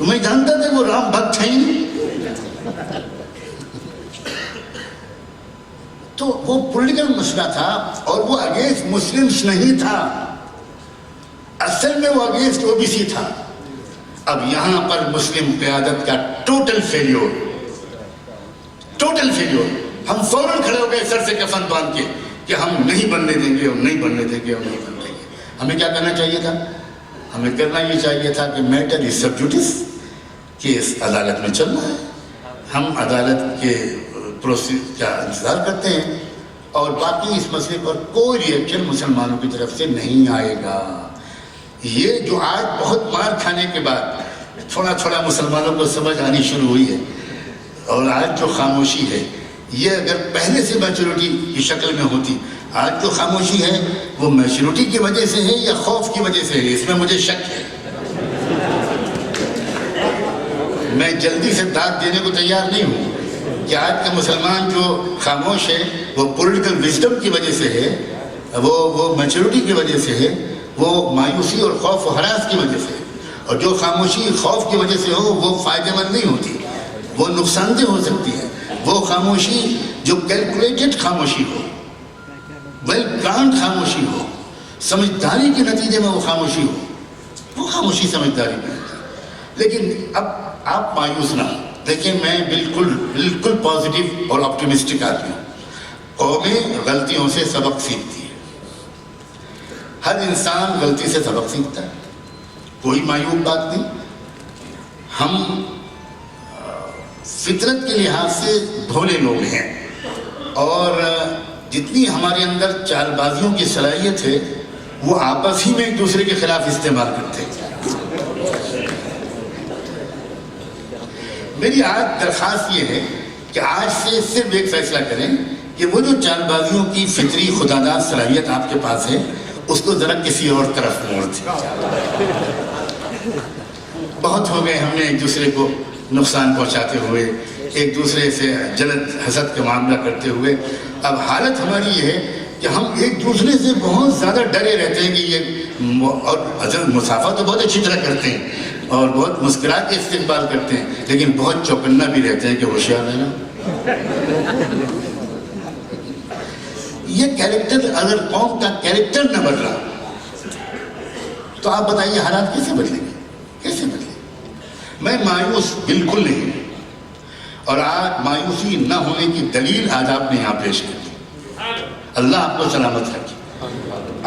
تو میں جانتا تھا وہ رام بھکت ہیں. تو وہ پولیٹیکل مسئلہ تھا اور وہ اگینسٹ مسلمس نہیں تھا, اصل میں وہ اگینسٹ اوبیسی تھا. اب یہاں پر مسلم قیادت کا ٹوٹل فیلیور. ہم فوراً کھڑے ہو گئے سر سے کفن باندھ کے کہ ہم نہیں بننے دیں گے اور نہیں بننے دیں گے اور نہیں بننے دیں گے. ہمیں کیا کرنا چاہیے تھا؟ ہمیں کرنا یہ چاہیے تھا کہ matter is sub Judas, case عدالت میں چل رہا ہے, ہم عدالت کے پروسیس کا انتظار کرتے ہیں اور باقی اس مسئلے پر کوئی ریئیکشن مسلمانوں کی طرف سے نہیں آئے گا. یہ جو آج بہت مار کھانے کے بعد تھوڑا تھوڑا مسلمانوں کو سمجھ آنی شروع ہوئی ہے, اور آج جو خاموشی ہے یہ اگر پہلے سے میچورٹی کی شکل میں ہوتی, آج جو خاموشی ہے وہ میچورٹی کی وجہ سے ہے یا خوف کی وجہ سے ہے, اس میں مجھے شک ہے. میں جلدی سے داد دینے کو تیار نہیں ہوں کہ آج کا مسلمان جو خاموش ہے وہ پولیٹیکل وزڈم کی وجہ سے ہے, وہ میچورٹی کی وجہ سے ہے, وہ مایوسی اور خوف و ہراس کی وجہ سے. اور جو خاموشی خوف کی وجہ سے ہو وہ فائدہ مند نہیں ہوتی, وہ نقصان دہ ہو سکتی ہے. وہ خاموشی جو کیلکولیٹڈ خاموشی ہو, ویل پلانڈ خاموشی ہو, سمجھداری کے نتیجے میں وہ خاموشی ہو, وہ خاموشی سمجھداری میں ہوتی. لیکن اب آپ مایوس نہ ہوں, دیکھیں میں بالکل پازیٹیو اور آپٹیمسٹک آدمی ہوں. قومیں غلطیوں سے سبق سیکھتی ہے, ہر انسان غلطی سے سبق سیکھتا ہے, کوئی معیوب بات نہیں. ہم فطرت کے لحاظ سے بھولے لوگ ہیں اور جتنی ہمارے اندر چال بازیوں کی صلاحیت ہے وہ آپس ہی میں ایک دوسرے کے خلاف استعمال کرتے ہیں. میری آج درخواست یہ ہے کہ آج سے صرف ایک فیصلہ کریں کہ وہ جو چال بازیوں کی فطری خداداد صلاحیت آپ کے پاس ہے اس کو ذرا کسی اور طرف موڑ دیں. بہت ہو گئے ہم نے ایک دوسرے کو نقصان پہنچاتے ہوئے, ایک دوسرے سے جلد حسد کا معاملہ کرتے ہوئے. اب حالت ہماری یہ ہے کہ ہم ایک دوسرے سے بہت زیادہ ڈرے رہتے ہیں کہ یہ, اور مسافہ تو بہت اچھی طرح کرتے ہیں اور بہت مسکرا کے استقبال کرتے ہیں, لیکن بہت چوکنا بھی رہتے ہیں کہ ہوشیار رہنا. یہ کیریکٹر, اگر قوم کا کیریکٹر نہ بدلا تو آپ بتائیے حالات کیسے بدلیں گے, کیسے بدلیں گے؟ میں مایوس بالکل نہیں ہوں, اور آج مایوسی نہ ہونے کی دلیل آج آپ نے یہاں پیش کی. اللہ آپ کو سلامت رکھے.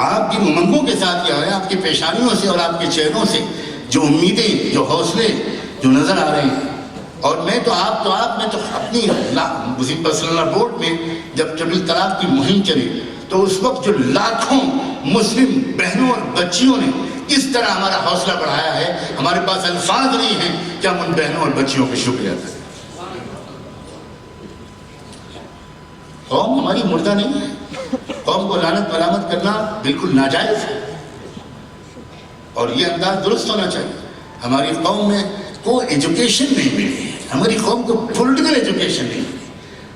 آپ کی امنگوں کے ساتھ کیا ہے, آپ کی پیشانیوں سے اور آپ کے چہروں سے جو امیدیں, جو حوصلے جو نظر آ رہے ہیں. اور میں تو اپنی مسلم پرسنل بورڈ میں جب طریق طلاق کی مہم چلی تو اس وقت جو لاکھوں مسلم بہنوں اور بچیوں نے اس طرح ہمارا حوصلہ بڑھایا ہے, ہمارے پاس الفاظ نہیں ہیں کہ ہم ان بہنوں اور بچیوں کو شکریہ ادا کریں. قوم ہماری مردہ نہیں ہے, قوم کو لعنت ملامت کرنا بالکل ناجائز ہے اور یہ انداز درست ہونا چاہیے. ہماری قوم میں کوئی ایجوکیشن نہیں ملی, ہماری قوم کو پولیٹیکل ایجوکیشن نہیں ملی,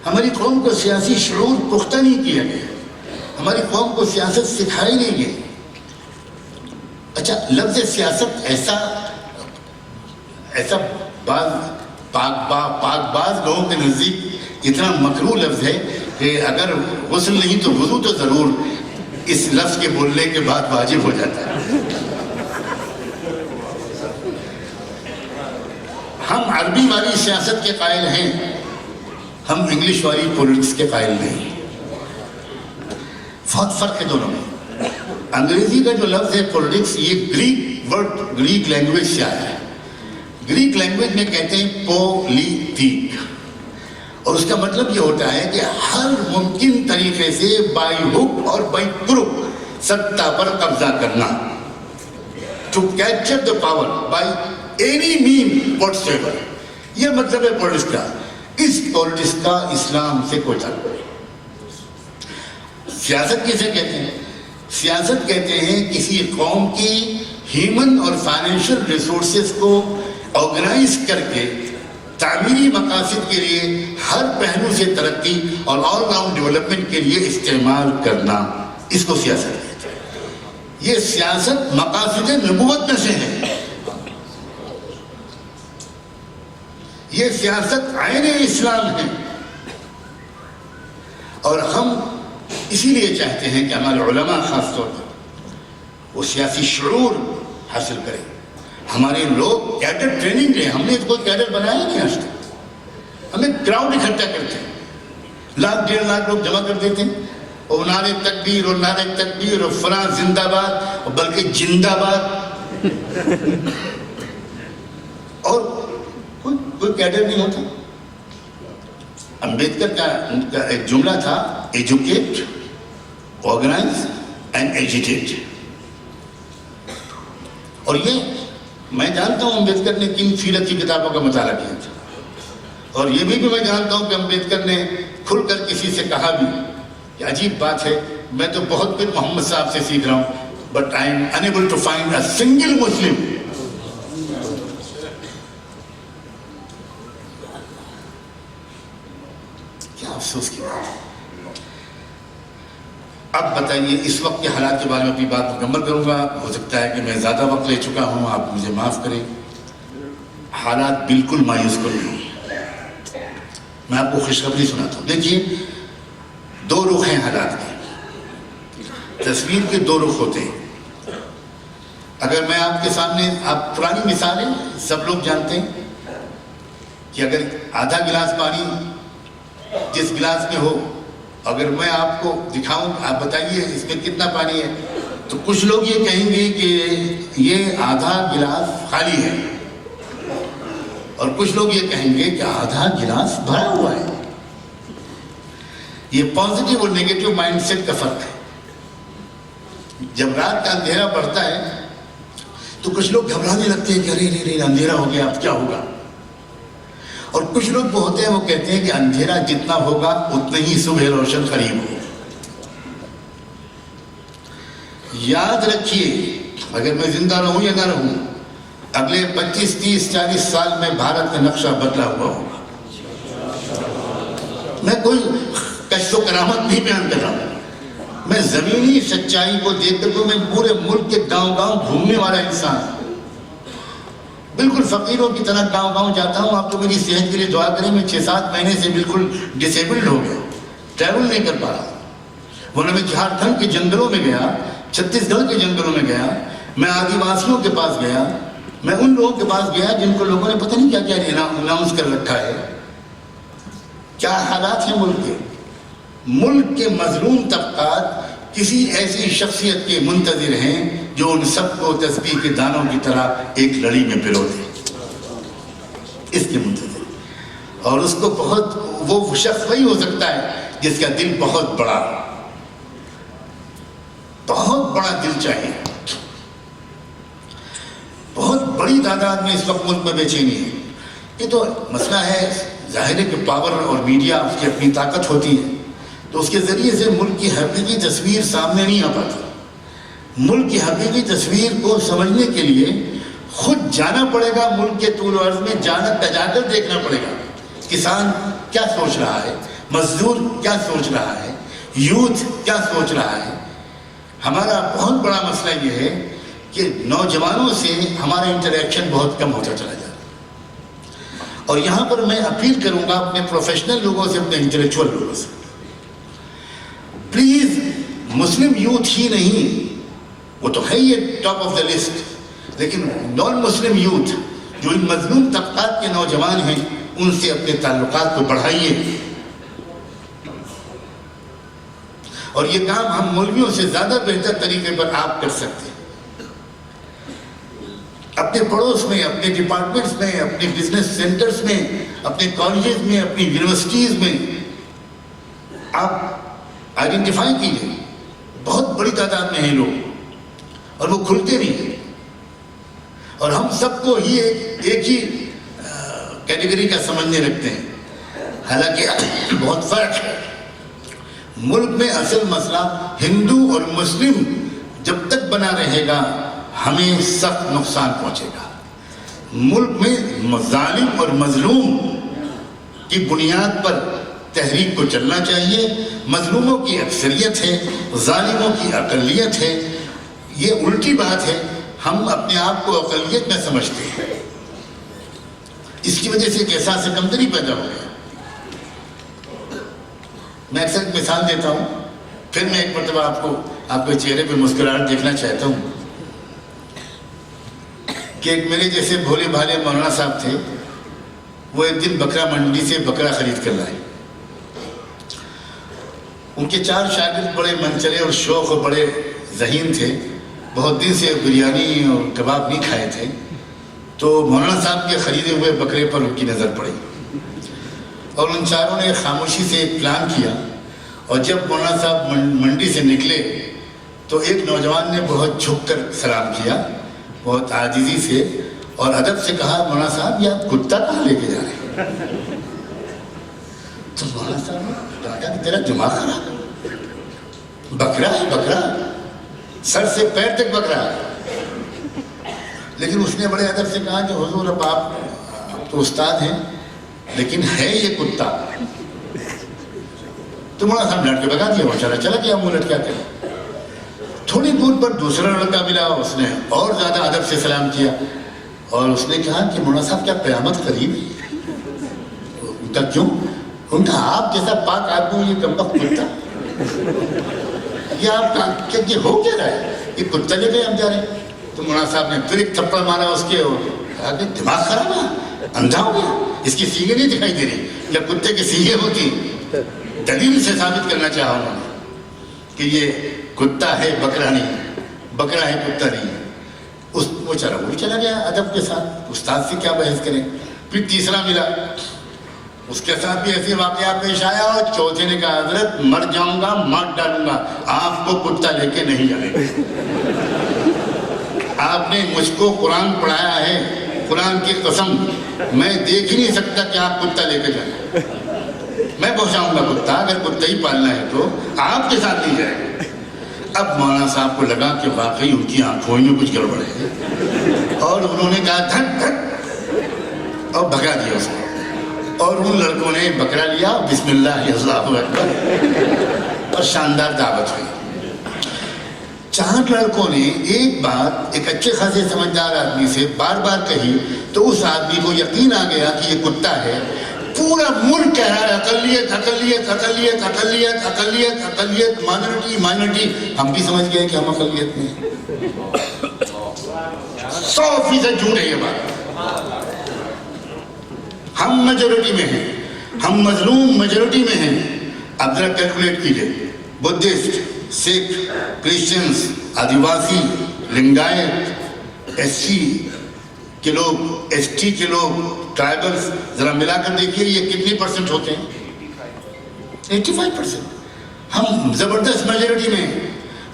ہماری قوم کو سیاسی شعور پختہ نہیں کیا گیا, ہماری قوم کو سیاست سکھائی نہیں گئی. اچھا, لفظ سیاست ایسا پاک باز لوگوں کے نزدیک اتنا مکروہ لفظ ہے کہ اگر غسل نہیں تو وضو تو ضرور اس لفظ کے بولنے کے بعد واجب ہو جاتا ہے. ہم عربی والی سیاست کے قائل ہیں, ہم انگلش والی پولیٹکس کے قائل نہیں. بہت فرق ہے دونوں میں. انگریزی کا جو لفظ ہے پولیٹکس, یہ گریک لینگویج سے آیا ہے. گریک لینگویج میں کہتے ہیں پولیتیک, اور اس کا مطلب یہ ہوتا ہے کہ ہر ممکن طریقے سے بائی ہک اور بائی کروک سطح پر قبضہ کرنا. To capture the power by any mean whatsoever, یہ مطلب ہے پولیٹکس کا. اس پولیٹکس کا اسلام سے کوئی تعلق نہیں. سیاست کسے کہتے ہیں؟ سیاست کہتے ہیں کسی قوم کی ہیومن اور فائنینشیل ریسورسز کو آرگنائز کر کے تعمیری مقاصد کے لیے ہر پہلو سے ترقی اور آل راؤنڈ ڈیولپمنٹ کے لیے استعمال کرنا, اس کو سیاست کہتے ہیں. یہ سیاست مقاصد نبوت میں سے ہے. یہ سیاست عین اسلام ہے، اور ہم اسی لیے چاہتے ہیں کہ ہمارے علماء خاص طور پر وہ سیاسی شعور حاصل کریں. ہمارے لوگ کیڈر ٹریننگ لیں. ہم نے کوئی کیڈر بنایا نہیں آج تک. ہمیں کراؤڈ اکٹھا کرتے ہیں، 1,00,000-1,50,000 لوگ جمع کر دیتے ہیں، اور نعرے تکبیر اور نعرے تکبیر اور فلاں زندہ باد، بلکہ زندہ باد، اور کوئی کیڈر نہیں ہوتا. امبیڈکر کا ایک جملہ تھا، ایجوکیٹ، آرگنائز اینڈ ایجیٹیٹ. اور یہ میں جانتا ہوں امبیڈکر نے کن سیرت کی کتابوں کا مطالعہ کیا تھا، اور یہ بھی میں جانتا ہوں کہ امبیڈکر نے کھل کر کسی سے کہا بھی کہ عجیب بات ہے، میں تو بہت کچھ محمد صاحب سے سیکھ رہا ہوں، but I am unable to find a single Muslim. کیا افسوس کی بات ہے. اب بتائیے، اس وقت کے حالات کے بارے میں اپنی بات مکمل کروں گا. ہو سکتا ہے کہ میں زیادہ وقت لے چکا ہوں، آپ مجھے معاف کریں. حالات بالکل مایوس کن نہیں. میں آپ کو خوشخبری سناتا ہوں. دیکھیے، 2 رخ ہیں حالات کے. تصویر کے 2 رخ ہوتے ہیں. اگر میں آپ کے سامنے، آپ پرانی مثالیں سب لوگ جانتے ہیں کہ اگر آدھا گلاس پانی جس گلاس میں ہو، اگر میں آپ کو دکھاؤں، آپ بتائیے اس میں کتنا پانی ہے، تو کچھ لوگ یہ کہیں گے کہ یہ آدھا گلاس خالی ہے، اور کچھ لوگ یہ کہیں گے کہ آدھا گلاس بھرا ہوا ہے. یہ پازیٹیو اور نیگیٹو مائنڈ سیٹ کا فرق ہے. جب رات کا اندھیرا بڑھتا ہے تو کچھ لوگ گھبرانے لگتے ہیں کہ ارے اندھیرا ہو گیا، اب کیا ہوگا. اور کچھ لوگ وہ ہوتے ہیں، وہ کہتے ہیں کہ اندھیرا جتنا ہوگا اتنا ہی صبح روشن قریب ہو. یاد رکھیے، اگر میں زندہ رہوں یا نہ رہوں، اگلے 25, 30, 40 سال میں بھارت کا نقشہ بدلا ہوا ہوگا. میں کوئی کشف و کرامت نہیں بیان کر رہا ہوں. میں زمینی سچائی کو دیکھ کر، میں پورے ملک کے گاؤں گھومنے والا انسان ہوں. بالکل فقیروں کی طرح گاؤں جاتا ہوں. آپ تو میری صحت کے لیے دعا کریں. میں 6-7 مہینے سے بالکل ڈسیبلڈ ہو گیا، ٹریول نہیں کر پا رہا. ورنہ میں جھارکھنڈ کے جنگلوں میں گیا، چھتیس گڑھ کے جنگلوں میں گیا، میں آدی واسیوں کے پاس گیا، میں ان لوگوں کے پاس گیا جن کو لوگوں نے پتہ نہیں کیا کیا اناؤنس کر رکھا ہے. کیا حالات ہیں ملک کے. ملک کے مظلوم طبقات کسی ایسی شخصیت کے منتظر ہیں جو ان سب کو تسبیح کے دانوں کی طرح ایک لڑی میں پرو دے. اس کے منتظر. اور اس کو وہ شخص وہی ہو سکتا ہے جس کا دل بہت بڑا دل چاہیے. بہت بڑی تعداد میں اس وقت ملک میں بے چینی ہے. یہ تو مسئلہ ہے، ظاہر ہے کہ پاور اور میڈیا اس کی اپنی طاقت ہوتی ہے، تو اس کے ذریعے سے ملک کی حقیقی تصویر سامنے نہیں آ پاتی. ملک کی حقیقی تصویر کو سمجھنے کے لیے خود جانا پڑے گا. ملک کے طول و عرض میں جا کر دیکھنا پڑے گا. کسان کیا سوچ رہا ہے، مزدور کیا سوچ رہا ہے، یوتھ کیا سوچ رہا ہے. ہمارا بہت بڑا مسئلہ یہ ہے کہ نوجوانوں سے ہمارا انٹریکشن بہت کم ہوتا چلا جاتا ہے. اور یہاں پر میں اپیل کروں گا اپنے پروفیشنل لوگوں سے، اپنے انٹلیکچوئل لوگوں سے، پلیز مسلم یوتھ ہی نہیں، وہ تو ہے یہ ٹاپ آف دا لسٹ، لیکن نان مسلم یوتھ جو ان مظلوم طبقات کے نوجوان ہیں، ان سے اپنے تعلقات کو بڑھائیے. اور یہ کام ہم مولویوں سے زیادہ بہتر طریقے پر آپ کر سکتے ہیں. اپنے پڑوس میں، اپنے ڈپارٹمنٹس میں، اپنے بزنس سینٹرز میں، اپنے کالجز میں، اپنی یونیورسٹیز میں آپ آئیڈینٹیفائی کیجیے. بہت بڑی تعداد میں ہیں لوگ، اور وہ کھلتے نہیں ہیں. اور ہم سب کو ہی ایک ہی کیٹیگری کا سمجھنے لگتے ہیں، حالانکہ بہت فرق ہے. ملک میں اصل مسئلہ ہندو اور مسلم جب تک بنا رہے گا ہمیں سخت نقصان پہنچے گا. ملک میں ظالم اور مظلوم کی بنیاد پر تحریک کو چلنا چاہیے. مظلوموں کی اکثریت ہے، ظالموں کی اقلیت ہے. یہ الٹی بات ہے. ہم اپنے آپ کو اقلیت میں سمجھتے ہیں. اس کی وجہ سے ایک احساس کمتری پیدا ہو گیا. میں اکثر ایک مثال دیتا ہوں, پھر میں ایک مرتبہ آپ کے چہرے پہ مسکراہٹ دیکھنا چاہتا ہوں کہ ایک میرے جیسے بھولے بھالے مولانا صاحب تھے. وہ ایک دن بکرا منڈی سے بکرا خرید کر لائے. ان کے 4 شاگرد بڑے منچلے اور شوق اور بڑے ذہین تھے, بہت دن سے بریانی اور کباب نہیں کھائے تھے. تو مولانا صاحب کے خریدے ہوئے بکرے پر ان کی نظر پڑی اور ان چاروں نے خاموشی سے ایک پلان کیا. اور جب مولانا صاحب منڈی سے نکلے تو ایک نوجوان نے بہت جھک کر سلام کیا, بہت عاجزی سے اور ادب سے کہا, مولانا صاحب یہ آپ کتا کہاں لے کے جا رہے ہیں؟ تو مولانا صاحب نے ڈانٹا کہ تیرا دماغ خراب ہے, بکرا ہے بکرا, سر سے پیر تک بکرا ہے. لیکن اس نے بڑے ادب سے کہا کہ حضور اب آپ تو استاد ہیں لیکن ہے یہ کتا. تو مولانا صاحب ڈانٹ کے بگا دیا, وہ چلا گیا منہ لٹکا کے. تھوڑی دور پر دوسرا لڑکا ملا, اس نے اور زیادہ ادب سے سلام کیا اور اس نے کہا کہ مولانا صاحب کیا قیامت قریب ہے؟ ان کا کیوں؟ ان کا آپ جیسا پاک آدمی یہ کمبخت کتا, یہ آپ یہ ہو کیا رہا ہے, یہ کتا لے کے ہم جا رہے ہیں. تو مولانا صاحب نے پھر ایک تھپڑ مارا اس کے, کہا کہ دماغ خراب ہے, اندھا ہو گیا, اس کی سینگیں نہیں دکھائی دے رہی, جب کتے کی سینگیں ہوتی. دلیل سے ثابت کرنا چاہا انہوں نے کہ یہ کتا ہے بکرا نہیں, بکرا ہے کتا نہیں. وہ چلا گیا ادب کے ساتھ, استاد سے کیا بحث کریں. پھر تیسرا ملا, اس کے ساتھ بھی ایسے واقعہ پیش آیا اور چوتھے نے کہا حضرت مر جاؤں گا مار ڈالوں گا, آپ کو کتا لے کے نہیں جانے گا. آپ نے مجھ کو قرآن پڑھایا ہے, قرآن کی قسم میں دیکھ ہی نہیں سکتا کہ آپ کتا لے کے جائیں. میں پہنچاؤں گا کتا, اگر کتا ہی پالنا ہے تو آپ کے ساتھ نہیں جائے گا. اب مولانا صاحب کو لگا کہ واقعی ان کی آنکھوں میں کچھ گڑبڑ ہے اور انہوں نے کہا دھک دھک اور بھگا دیا اس کو. اور ان لڑکوں نے بکرا لیا, بسم اللہ اللہ اکبر, اور شاندار دعوت ہوئی. 4 لڑکوں نے ایک بات ایک اچھے خاصے سمجھدار آدمی سے بار بار کہی تو اس آدمی کو یقین آ گیا کہ یہ کتا ہے. پورا ملک کہہ رہا ہے اقلیت اقلیت اقلیت اقلیت اقلیت اقلیت, مائنورٹی مائنورٹی. ہم بھی سمجھ گئے کہ ہم اقلیت میں 100% جھوٹ ہے یہ بات. ہم میجورٹی میں ہیں, ہم مظلوم میجورٹی میں ہیں. اب ذرا کیلکولیٹ کیجئے, بدھسٹ, سکھ, کرسچنز, آدیواسی, لنگایت, ایس سی کے لوگ, ایس ٹی کے لوگ, ٹرائبلز, ذرا ملا کر دیکھیے یہ کتنے پرسنٹ ہوتے ہیں؟ 85%. ہم زبردست میجورٹی میں ہیں.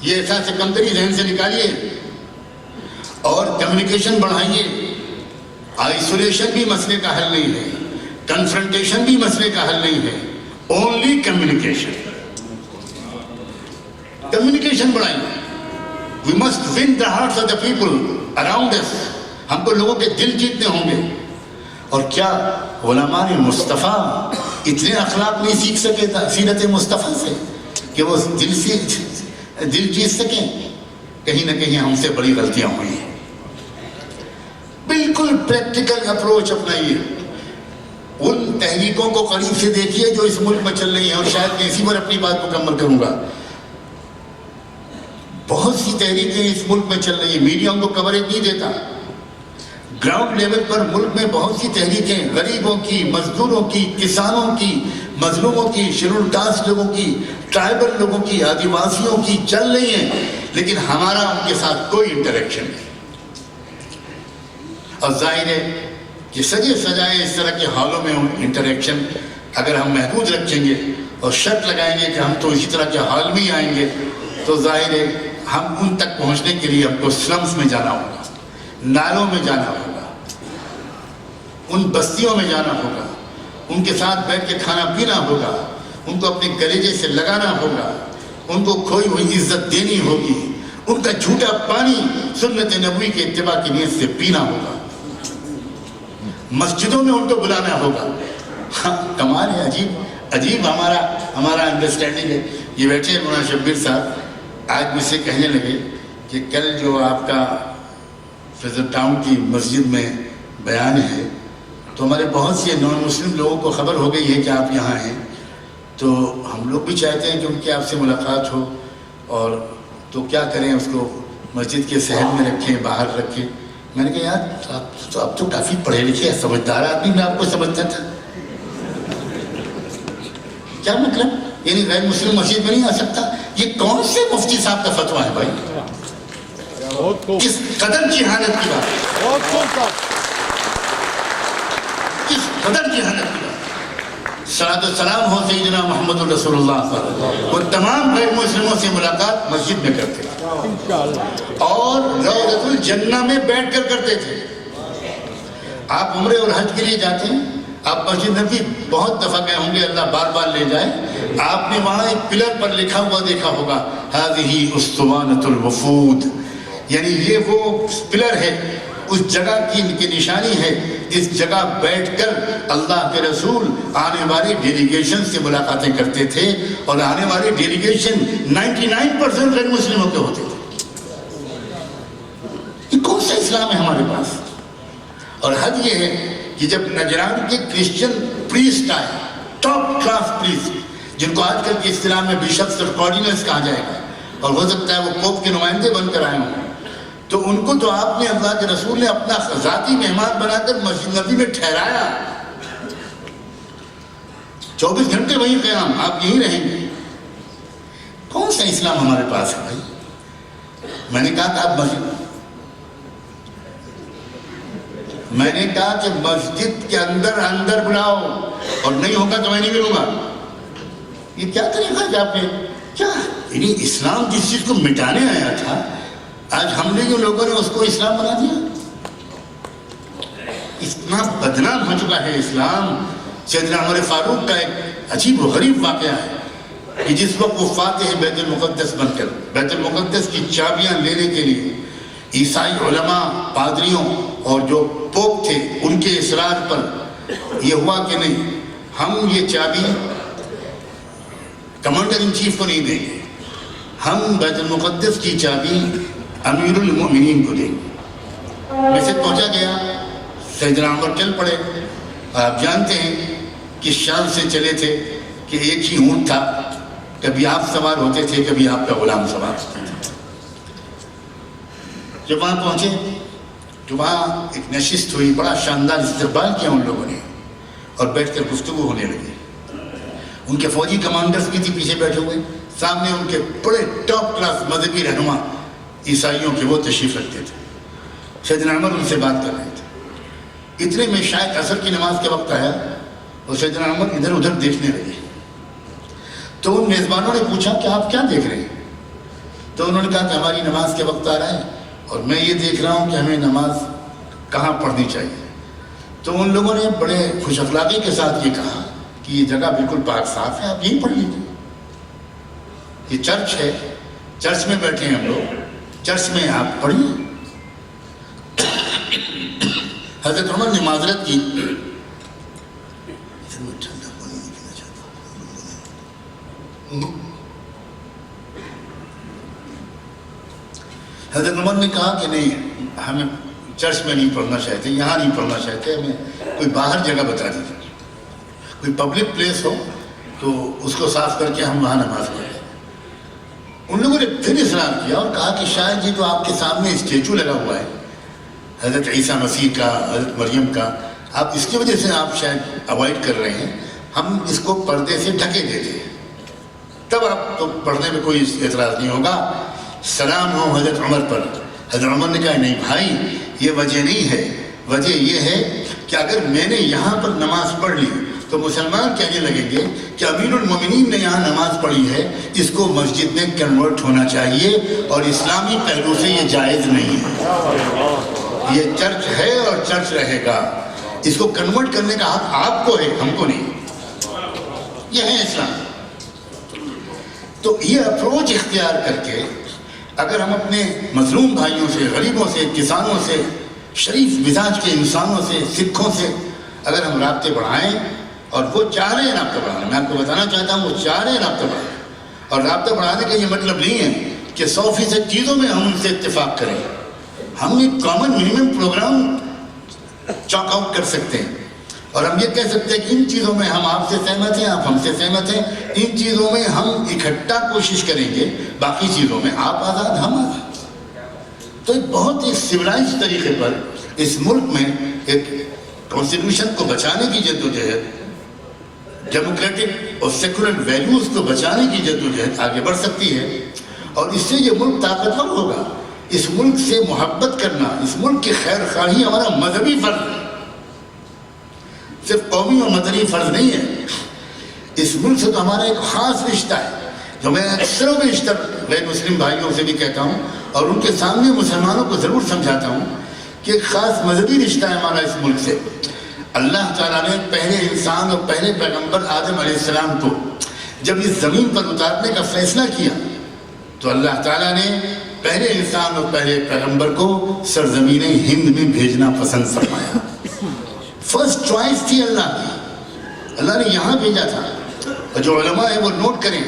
یہ احساس کمتری ذہن سے نکالیے اور کمیونیکیشن بڑھائیے. آئسولیشن بھی مسئلے کا حل نہیں ہے, کنفرنٹیشن بھی مسئلے کا حل نہیں ہے, اونلی کمیونیکیشن. کمیونیکیشن بڑھائیے. We must win the hearts of the people around us. ہم کو لوگوں کے دل جیتنے ہوں گے. اور کیا علماء مصطفیٰ اتنے اخلاق نہیں سیکھ سکے سیرت مصطفیٰ سے کہ وہ دل جیت سکیں؟ کہیں نہ کہیں ہم سے بڑی غلطیاں ہوئی ہیں. بالکل پریکٹیکل اپروچ اپنائیے. ان تحریکوں کو قریب سے دیکھیے جو اس ملک میں چل رہی ہیں, اور شاید میں اسی پر اپنی بات مکمل کروں گا. بہت سی تحریکیں اس ملک میں چل رہی ہیں, میڈیا ان کو کوریج نہیں دیتا. گراؤنڈ لیول پر ملک میں بہت سی تحریکیں غریبوں کی, مزدوروں کی, کسانوں کی, مظلوموں کی, شیڈول کاسٹ لوگوں کی, ٹرائبل لوگوں کی, آدیواسیوں کی چل رہی ہیں, لیکن ہمارا ان کے ساتھ کوئی انٹریکشن نہیں. اور ظاہر ہے کہ سجے سجائے اس طرح کے حالوں میں انٹریکشن اگر ہم محدود رکھیں گے اور شرط لگائیں گے کہ ہم تو اسی طرح کے حال میں ہی آئیں گے, تو ظاہر ہے ہم ان تک پہنچنے کے لیے ہم کو سلمز میں جانا ہوگا, نالوں میں جانا ہوگا, ان بستیوں میں جانا ہوگا, ان کے ساتھ بیٹھ کے کھانا پینا ہوگا, ان کو اپنے کلیجے سے لگانا ہوگا, ان کو کھوئی ہوئی عزت دینی ہوگی, ان کا جھوٹا پانی سنت نبوی کے اتباع کی نیت سے پینا ہوگا, مسجدوں میں ان کو بلانا ہوگا. کمال ہے, عجیب ہمارا انڈرسٹینڈنگ ہے. یہ بیٹھے مولانا شبیر صاحب آج مجھ سے کہنے لگے کہ کل جو آپ کا فیضر ٹاؤن کی مسجد میں بیان ہے تو ہمارے بہت سے نان مسلم لوگوں کو خبر ہو گئی ہے کہ آپ یہاں ہیں، تو ہم لوگ بھی چاہتے ہیں کہ ان کی آپ سے ملاقات ہو، اور تو کیا کریں، اس کو مسجد کے صحن میں رکھیں، باہر رکھیں۔ میں نے کہا یار آپ تو کافی پڑھے لکھے سمجھدار آدمی، میں آپ کو سمجھتا تھا، کیا مطلب یعنی غیر مسلم مسجد میں نہیں آ سکتا؟ یہ کون سے مفتی صاحب کا فتویٰ ہے بھائی؟ کس قدر کی حالت کی بات، کس قدر کی حالت کی بات۔ صلاۃ والسلام ہو سیدنا محمد رسول اللہ صلی اللہ علیہ وسلم، وہ تمام غیر مسلموں سے ملاقات مسجد میں کرتے تھے اور روضۃ الجنہ میں بیٹھ کر کرتے تھے۔ آپ عمرے اور حج کے لیے جاتے ہیں، آپ مسجد نبوی بہت دفعہ گئے ہوں گے، اللہ بار بار لے جائے، آپ نے وہاں ایک پلر پر لکھا ہوا دیکھا ہوگا، ہذہ اسطوانۃ الوفود، یعنی یہ وہ پلر ہے، اس جگہ کی نشانی ہے، اس جگہ بیٹھ کر اللہ کے رسول آنے والے ڈیلیگیشن سے ملاقاتیں کرتے تھے، اور آنے والے ڈیلیگیشن 99% غیر مسلموں کے ہوتے تھے۔ یہ کون سا اسلام ہے ہمارے پاس؟ اور حد یہ ہے کہ جب نجران کے کرسچن پریسٹ آئے، ٹاپ کلاس پریسٹ، جن کو آج کل کی اصطلاح میں بشپس اور کارڈینلز کہا جائے گا، اور ہو سکتا ہے وہ پوپ کے نمائندے بن کر آئے ہوں، تو ان کو تو آپ نے، اللہ کے رسول نے اپنا ذاتی مہمان بنا کر مسجد نبوی میں ٹھہرایا۔ 24 گھنٹے وہیں قیام، آپ یہیں رہیں گے۔ کون سا اسلام ہمارے پاس ہے بھائی؟ میں نے کہا کہ آپ مسجد کے اندر بلاؤ، اور نہیں ہوگا تو میں نہیں ملوں گا۔ یہ کیا طریقہ ہے آپ نے؟ کیا یعنی اسلام جس چیز کو مٹانے آیا تھا، آج ہم نے جو لوگوں نے اس کو اسلام بنا دیا۔ اتنا بدنام ہو چکا ہے اسلام۔ سیدنا عمر فاروق کا ایک عجیب و غریب واقعہ ہے کہ جس وقت وہ فاتح بیت المقدس بن کر بیت المقدس کی چابیاں لینے کے لیے عیسائی علماء، پادریوں اور جو پوپ تھے ان کے اصرار پر یہ ہوا کہ نہیں، ہم یہ چابی کمانڈر ان چیف کو نہیں دیں گے، ہم بیت المقدس کی چابی امیر المؤمنین کو دیں گے۔ میسج پہنچا گیا، سیدنا عمر چل پڑے۔ آپ جانتے ہیں کس شان سے چلے تھے کہ ایک ہی اونٹ تھا، کبھی آپ سوار ہوتے تھے، کبھی آپ کا غلام سوار ہوتا تھا۔ جب وہاں پہنچے تو وہاں ایک نشست ہوئی، بڑا شاندار استقبال کیا ان لوگوں نے، اور بیٹھ کر گفتگو ہونے لگی۔ ان کے فوجی کمانڈرز بھی تھے پیچھے بیٹھے ہوئے، سامنے ان کے بڑے ٹاپ کلاس مذہبی رہنما عیسائیوں کے وہ تشریف رکھتے تھے۔ سیدنا عمر ان سے بات کر رہے تھے، اتنے میں شاید عصر کی نماز کے وقت آیا، اور سیدنا عمر ادھر ادھر دیکھنے لگے۔ تو ان میزبانوں نے پوچھا کہ آپ کیا دیکھ رہے ہیں؟ تو انہوں نے کہا کہ ہماری نماز کے وقت آ رہا ہے، اور میں یہ دیکھ رہا ہوں کہ ہمیں نماز کہاں پڑھنی چاہیے۔ تو ان لوگوں نے بڑے خوش اخلاقی کے ساتھ یہ کہا کہ یہ جگہ بالکل پاک صاف ہے، آپ یہیں پڑھ لیجیے، یہ چرچ ہے، چرچ میں بیٹھے ہیں ہم لوگ، چرچ میں آپ پڑھیے۔ حضرت عمر نے معذرت کی، حضرت عمر نے کہا کہ نہیں، ہمیں چرچ میں نہیں پڑھنا چاہتے، یہاں نہیں پڑھنا چاہتے، ہمیں کوئی باہر جگہ بتا دیجیے، کوئی پبلک پلیس ہو تو اس کو صاف کر کے ہم وہاں نماز پڑھیں۔ ان لوگوں نے پھر اصرار کیا اور کہا کہ شاید یہ جو آپ کے سامنے اسٹیچو لگا ہوا ہے حضرت عیسیٰ مسیح کا، حضرت مریم کا، آپ اس کی وجہ سے آپ شاید اوائڈ کر رہے ہیں، ہم اس کو پردے سے ڈھکے دیتے ہیں، تب آپ تو پڑھنے میں کوئی اعتراض نہیں ہوگا۔ سلام ہو حضرت عمر پر۔ حضرت عمر نے کہا نہیں بھائی، یہ وجہ نہیں ہے، وجہ یہ ہے کہ اگر میں نے یہاں پر نماز پڑھ لی تو مسلمان کہنے لگیں گے کہ امیر المومنین نے یہاں نماز پڑھی ہے، اس کو مسجد میں کنورٹ ہونا چاہیے، اور اسلامی پہلو سے یہ جائز نہیں ہے، یہ چرچ ہے اور چرچ رہے گا، اس کو کنورٹ کرنے کا حق آپ کو ہے، ہم کو نہیں۔ یہ ہے اسلام۔ تو یہ اپروچ اختیار کر کے اگر ہم اپنے مظلوم بھائیوں سے، غریبوں سے، کسانوں سے، شریف مزاج کے انسانوں سے، سکھوں سے اگر ہم رابطے بڑھائیں، اور وہ چاہ رہے ہیں رابطہ بڑھانا، میں آپ کو بتانا چاہتا ہوں وہ چاہ رہے ہیں رابطہ بڑھانا، اور رابطہ بڑھانے کا یہ مطلب نہیں ہے کہ 100% چیزوں میں ہم ان سے اتفاق کریں، ہم ایک common minimum programme chalk out کر سکتے ہیں۔ اور ہم یہ کہہ سکتے ہیں کہ ان چیزوں میں ہم آپ سے سہمت ہیں، آپ ہم سے سہمت ہیں، ان چیزوں میں ہم اکٹھا کوشش کریں گے، باقی چیزوں میں آپ آزاد ہم آزاد۔ تو ایک بہت ہی سویلائز طریقے پر اس ملک میں ایک کانسٹیٹیوشن کو بچانے کی جدوجہد، ڈیموکریٹک اور سیکولر ویلیوز کو بچانے کی جدوجہد آگے بڑھ سکتی ہے، اور اس سے یہ ملک طاقتور ہوگا۔ اس ملک سے محبت کرنا، اس ملک کی خیر خواہی ہمارا مذہبی فرض ہے، صرف قومی اور مدنی فرض نہیں ہے۔ اس ملک سے تو ہمارا ایک خاص رشتہ ہے، جو میں اکثروں بیشتر غیر مسلم بھائیوں سے بھی کہتا ہوں اور ان کے سامنے مسلمانوں کو ضرور سمجھاتا ہوں کہ ایک خاص مذہبی رشتہ ہے ہمارا اس ملک سے۔ اللہ تعالیٰ نے پہلے انسان اور پہلے پیغمبر آدم علیہ السلام کو جب اس زمین پر اتارنے کا فیصلہ کیا تو اللہ تعالیٰ نے پہلے انسان اور پہلے پیغمبر کو سرزمین ہند میں بھیجنا پسند فرمایا۔ فرسٹ چوائس تھی اللہ کی، اللہ نے یہاں بھیجا تھا۔ اور جو علماء ہیں وہ نوٹ کریں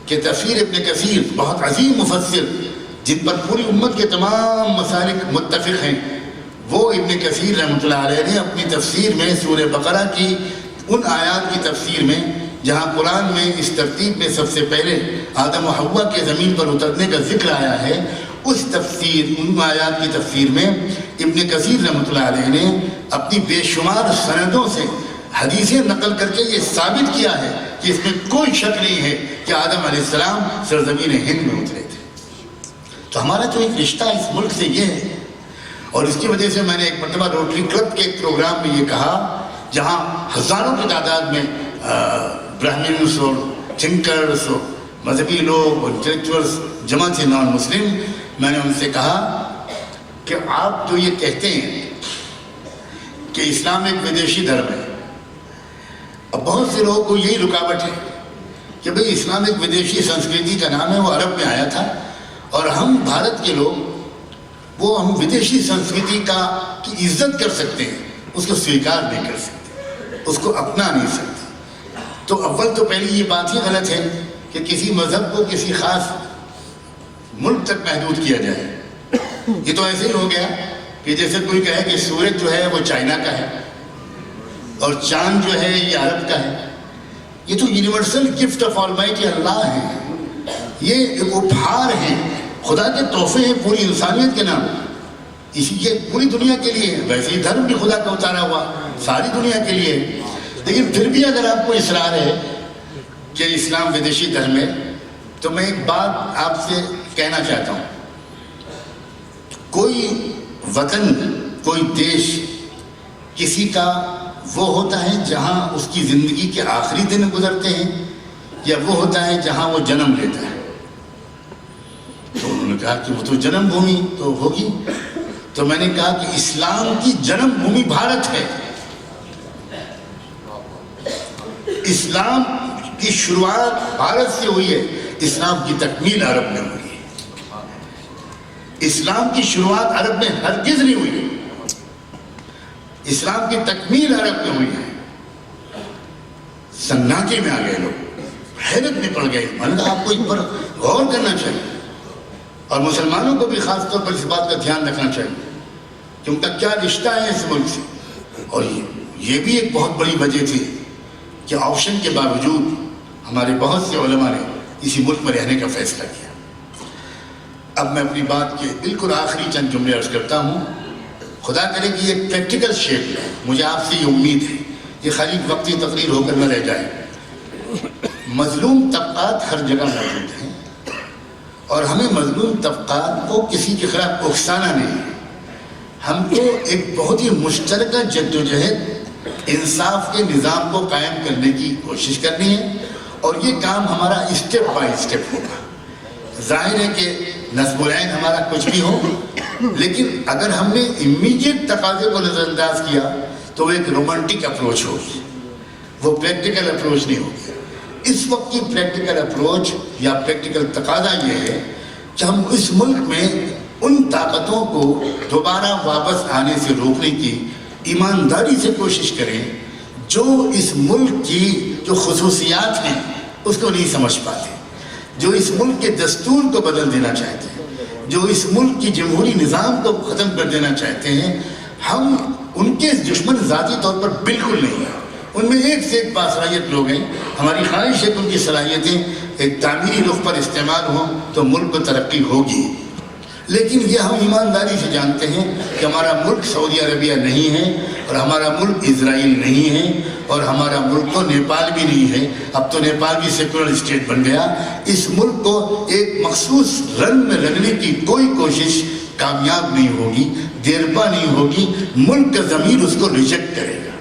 کہ تفسیر ابن کثیر بہت عظیم مفسر جن پر پوری امت کے تمام مسالک متفق ہیں، وہ ابن کثیر رحمۃ اللہ علیہ نے اپنی تفسیر میں سورہ بقرہ کی ان آیات کی تفسیر میں جہاں قرآن میں اس ترتیب میں سب سے پہلے آدم و حوا کے زمین پر اترنے کا ذکر آیا ہے، اس تفسیر، ان آیات کی تفسیر میں ابن کثیر رحمۃ اللہ علیہ نے اپنی بے شمار سندوں سے حدیثیں نقل کر کے یہ ثابت کیا ہے کہ اس میں کوئی شک نہیں ہے کہ آدم علیہ السلام سرزمین ہند میں اترے تھے۔ تو ہمارا جو ایک رشتہ اس ملک سے یہ ہے، اور اس کی وجہ سے میں نے ایک مرتبہ روٹری کلب کے ایک پروگرام میں یہ کہا جہاں ہزاروں کی تعداد میں برہمنس اور تھنکرز اور مذہبی لوگ اور انٹلیکچوئلز جمع تھے نان مسلم، میں نے ان سے کہا کہ آپ جو یہ کہتے ہیں کہ اسلام ایک ودیشی دھرم ہے، اب بہت سے لوگوں کو یہی رکاوٹ ہے کہ بھئی اسلام ایک ودیشی سنسکرتی کا نام ہے، وہ عرب میں آیا تھا، اور ہم بھارت کے لوگ وہ ہم ودیشی سنسکرتی کی عزت کر سکتے ہیں، اس کو سویکار نہیں کر سکتے، اس کو اپنا نہیں سکتے۔ تو اول تو پہلی یہ بات ہی غلط ہے کہ کسی مذہب کو کسی خاص ملک تک محدود کیا جائے۔ یہ تو ایسے ہی ہو گیا کہ جیسے کوئی کہے کہ سورج جو ہے وہ چائنا کا ہے اور چاند جو ہے یہ عرب کا ہے۔ یہ تو یونیورسل گفٹ آف آلمائٹی اللہ ہے، یہ ایک اپہار ہے، خدا کے تحفے ہیں پوری انسانیت کے نام، یہ پوری دنیا کے لیے ہے۔ ویسے ہی دھرم بھی خدا کا اتارا ہوا ساری دنیا کے لیے، لیکن پھر بھی اگر آپ کو اصرار ہے کہ اسلام ودیشی دھرم ہے تو میں ایک بات آپ سے کہنا چاہتا ہوں، کوئی وطن، کوئی دیش کسی کا وہ ہوتا ہے جہاں اس کی زندگی کے آخری دن گزرتے ہیں، یا وہ ہوتا ہے جہاں وہ جنم لیتا ہے۔ تو انہوں نے کہا کہ وہ تو جنم بھومی تو ہوگی، تو میں نے کہا کہ اسلام کی جنم بھومی بھارت ہے۔ اسلام کی شروعات بھارت سے ہوئی ہے، اسلام کی تکمیل عرب میں ہوئی ہے۔ اسلام کی شروعات عرب میں ہرگز نہیں ہوئی ہے، اسلام کی تکمیل عرب میں ہوئی ہے۔ سناٹے میں آ گئے لوگ، حیرت میں پڑ گئے۔ میں نے کہا آپ کو اس پر غور کرنا چاہیے، اور مسلمانوں کو بھی خاص طور پر اس بات کا دھیان رکھنا چاہیے کہ ان کا کیا رشتہ ہے اس ملک سے۔ اور یہ بھی ایک بہت بڑی وجہ تھی کہ آپشن کے باوجود ہمارے بہت سے علماء نے اسی ملک میں رہنے کا فیصلہ کیا۔ اب میں اپنی بات کے بالکل آخری چند جملے عرض کرتا ہوں، خدا کرے کہ یہ پریکٹیکل شیپ ہے، مجھے آپ سے یہ امید ہے، یہ خالی وقتی تقریر ہو کر نہ رہ جائے۔ مظلوم طبقات ہر جگہ موجود ہیں، اور ہمیں مظلوم طبقات کو کسی کے خلاف اکسانا نہیں ہے، ہم کو ایک بہت ہی مشترکہ جدوجہد انصاف کے نظام کو قائم کرنے کی کوشش کرنی ہے، اور یہ کام ہمارا اسٹیپ بائی اسٹیپ ہوگا۔ ظاہر ہے کہ نصب العین ہمارا کچھ بھی ہو، لیکن اگر ہم نے امیڈیٹ تقاضے کو نظر انداز کیا تو وہ ایک رومانٹک اپروچ ہوگی، وہ پریکٹیکل اپروچ نہیں ہوگی۔ اس وقت کی پریکٹیکل اپروچ یا پریکٹیکل تقاضا یہ ہے کہ ہم اس ملک میں ان طاقتوں کو دوبارہ واپس آنے سے روکنے کی ایمانداری سے کوشش کریں جو اس ملک کی جو خصوصیات ہیں اس کو نہیں سمجھ پاتے، جو اس ملک کے دستور کو بدل دینا چاہتے ہیں، جو اس ملک کی جمہوری نظام کو ختم کر دینا چاہتے ہیں۔ ہم ان کے دشمن ذاتی طور پر بالکل نہیں ہیں، ان میں ایک سے ایک باصلاحیت لوگ ہیں. ہماری خواہش ہے کہ ان کی صلاحیتیں ایک تعمیری رخ پر استعمال ہوں تو ملک کو ترقی ہوگی. لیکن یہ ہم ایمانداری سے جانتے ہیں کہ ہمارا ملک سعودی عربیہ نہیں ہے، اور ہمارا ملک اسرائیل نہیں ہے، اور ہمارا ملک تو نیپال بھی نہیں ہے. اب تو نیپال بھی سیکولر اسٹیٹ بن گیا. اس ملک کو ایک مخصوص رنگ میں رنگنے کی کوئی کوشش کامیاب نہیں ہوگی، دیرپا نہیں ہوگی. ملک کا ضمیر اس کو ریجیکٹ کرے گا.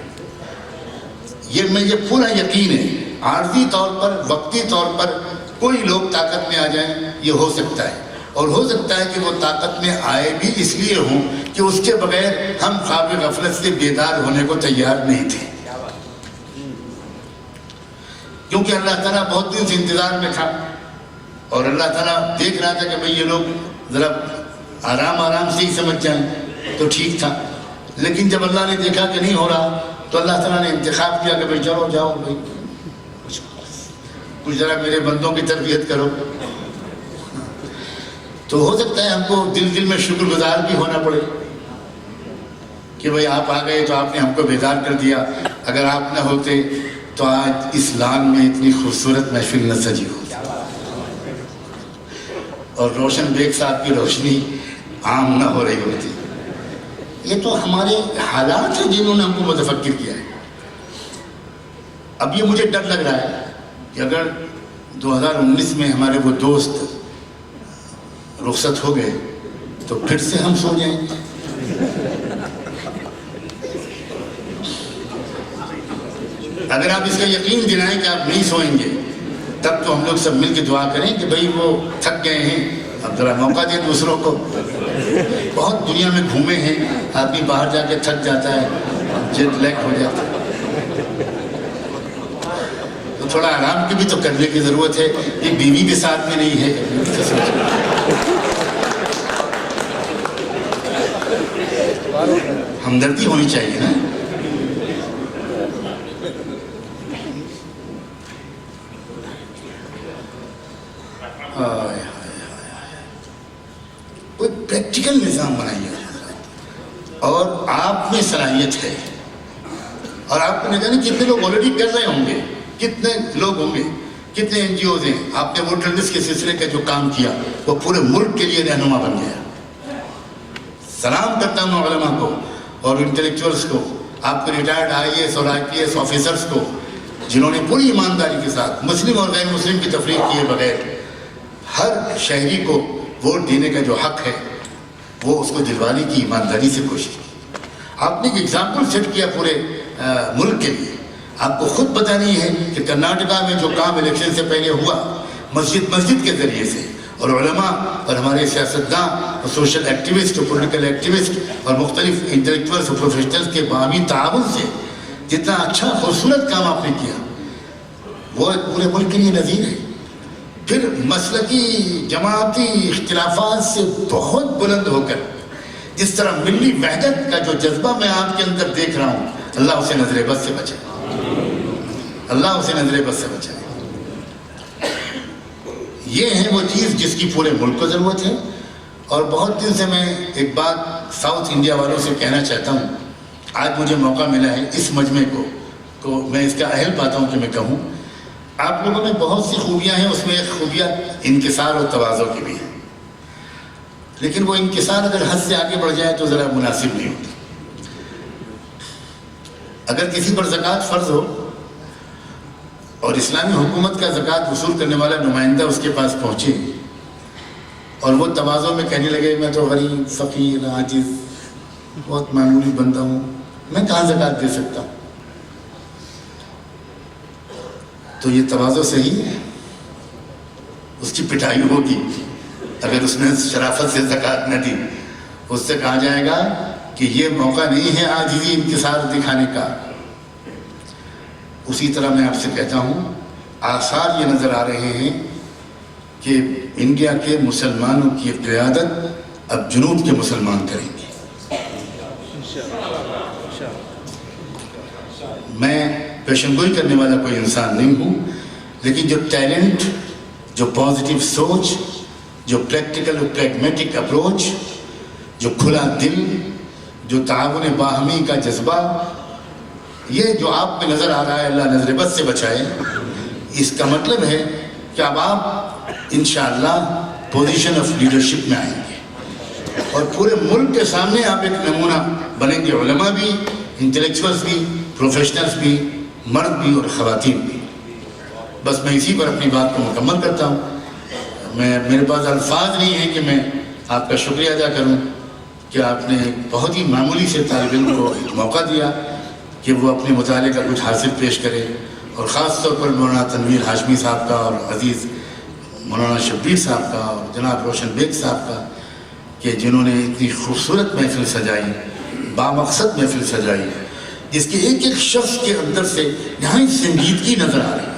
یہ پورا یقین ہے. عارضی طور پر، وقتی طور پر کوئی لوگ طاقت میں آ جائیں، یہ ہو سکتا ہے، اور ہو سکتا ہے کہ وہ طاقت میں آئے بھی اس لیے ہوں کہ اس کے بغیر ہم خواب غفلت سے بیدار ہونے کو تیار نہیں تھے. کیونکہ اللہ تعالیٰ بہت دن سے انتظار میں تھا، اور اللہ تعالیٰ دیکھ رہا تھا کہ بھئی یہ لوگ ذرا آرام سے ہی سمجھ جائیں تو ٹھیک تھا. لیکن جب اللہ نے دیکھا کہ نہیں ہو رہا تو اللہ تعالیٰ نے انتخاب کیا کہ بھئی چلو جاؤ بھئی کچھ ذرا میرے بندوں کی تربیت کرو. تو ہو سکتا ہے ہم کو دل میں شکر گزار بھی ہونا پڑے کہ بھئی آپ آ گئے تو آپ نے ہم کو بیدار کر دیا. اگر آپ نہ ہوتے تو آج اس لان میں اتنی خوبصورت محفل نہ سجی ہوتی، اور روشن بیگ صاحب کی روشنی عام نہ ہو رہی ہوتی. یہ تو ہمارے حالات ہیں جنہوں نے ہم کو متفکر کیا ہے. اب یہ مجھے ڈر لگ رہا ہے کہ اگر 2019 میں ہمارے وہ دوست رخصت ہو گئے تو پھر سے ہم سو جائیں گے. اگر آپ اس کا یقین دلائیں کہ آپ نہیں سوئیں گے تب تو ہم لوگ سب مل کے دعا کریں کہ بھئی وہ تھک گئے ہیں، اب ذرا موقع دیں دوسروں کو. بہت دنیا میں گھومے ہیں، آدمی باہر جا کے تھک جاتا ہے، جیٹ لیگ ہو جاتا ہے، تو تھوڑا آرام کی بھی تو کرنے کی ضرورت ہے. یہ بیوی بھی ساتھ میں نہیں ہے. ہمدردی ہونی چاہیے نا. کوئی پریکٹیکل نظام بنائیے، اور آپ میں صلاحیت ہے، اور آپ کو نہ جانے کتنے لوگ آلریڈی کر رہے ہوں گے، کتنے لوگ ہوں گے، کتنے این جی اوز ہیں. آپ نے ووٹر لسٹ کے سلسلے کا جو کام کیا وہ پورے ملک کے لیے رہنما بن گیا. سلام کرتا ہوں علماء کو اور انٹلیکچوئلس کو، آپ کے ریٹائرڈ آئی اے ایس اور آئی پی ایس آفیسرس کو، جنہوں نے پوری ایمانداری کے ساتھ مسلم اور غیر مسلم کی تفریق کیے بغیر ہر شہری کو ووٹ دینے کا جو حق ہے وہ اس کو دلوانے کی ایمانداری سے کوشش کی. آپ نے ایک ایگزامپل سیٹ کیا پورے ملک کے لیے. آپ کو خود پتہ نہیں ہے کہ کرناٹکا میں جو کام الیکشن سے پہلے ہوا مسجد کے ذریعے سے، اور علماء اور ہمارے سیاستداں اور سوشل ایکٹیوسٹ اور پولیٹیکل ایکٹیوسٹ اور مختلف انٹلیکچوئلس اور پروفیشنلز کے باہمی تعاون سے جتنا اچھا خوبصورت کام آپ نے کیا وہ پورے ملک کے لیے نظیر ہے. پھر مسلکی جماعتی اختلافات سے بہت بلند ہو کر جس طرح ملی وحدت کا جو جذبہ میں آپ کے اندر دیکھ رہا ہوں، اللہ اسے نظر بد سے بچائے، اللہ اسے نظر بد سے بچائے. یہ ہے وہ چیز جس کی پورے ملک کو ضرورت ہے. اور بہت دن سے میں ایک بات ساؤتھ انڈیا والوں سے کہنا چاہتا ہوں. آج مجھے موقع ملا ہے اس مجمع کو میں اس کا اہل پاتا ہوں کہ میں کہوں. آپ لوگوں میں بہت سی خوبیاں ہیں، اس میں ایک خوبیاں انکسار اور تواضع کی بھی ہے، لیکن وہ انکسار اگر حد سے آگے بڑھ جائے تو ذرا مناسب نہیں ہوتی. اگر کسی پر زکوٰۃ فرض ہو اور اسلامی حکومت کا زکوٰۃ وصول کرنے والا نمائندہ اس کے پاس پہنچے اور وہ تواضع میں کہنے لگے میں تو غریب، فقیر، عاجز، بہت معمولی بندہ ہوں، میں کہاں زکوٰۃ دے سکتا ہوں، تو یہ تواضع صحیح ہے؟ اس کی پٹائی ہوگی اگر اس نے شرافت سے زکوٰۃ نہ دی. اس سے کہا جائے گا کہ یہ موقع نہیں ہے عاجزی انکسار دکھانے کا. اسی طرح میں آپ سے کہتا ہوں، آثار یہ نظر آ رہے ہیں کہ انڈیا کے مسلمانوں کی قیادت اب جنوب کے مسلمان کریں گے. میں پیشن گوئی کرنے والا کوئی انسان نہیں ہوں، لیکن جو ٹیلنٹ، جو پازیٹیو سوچ، جو پریکٹیکل اور پریگمیٹک اپروچ، جو کھلا دل، جو تعاون باہمی کا جذبہ، یہ جو آپ پہ نظر آ رہا ہے، اللہ نظر بد سے بچائے، اس کا مطلب ہے کہ اب آپ انشاءاللہ پوزیشن آف لیڈرشپ میں آئیں گے اور پورے ملک کے سامنے آپ ایک نمونہ بنیں گے، علماء بھی، انٹلیکچوئلز بھی، پروفیشنلز بھی، مرد بھی اور خواتین بھی۔ بس میں اسی پر اپنی بات کو مکمل کرتا ہوں۔ میرے پاس الفاظ نہیں ہیں کہ میں آپ کا شکریہ ادا کروں کہ آپ نے بہت ہی معمولی سے طالب علم کو ایک موقع دیا کہ وہ اپنے مطالعے کا کچھ حاصل پیش کرے، اور خاص طور پر مولانا تنویر ہاشمی صاحب کا اور عزیز مولانا شبیر صاحب کا اور جناب روشن بیگ صاحب کا، کہ جنہوں نے اتنی خوبصورت محفل سجائی، بامقصد محفل سجائی، جس کے ایک ایک شخص کے اندر سے نہایت سنجیدگی نظر آ رہی ہے۔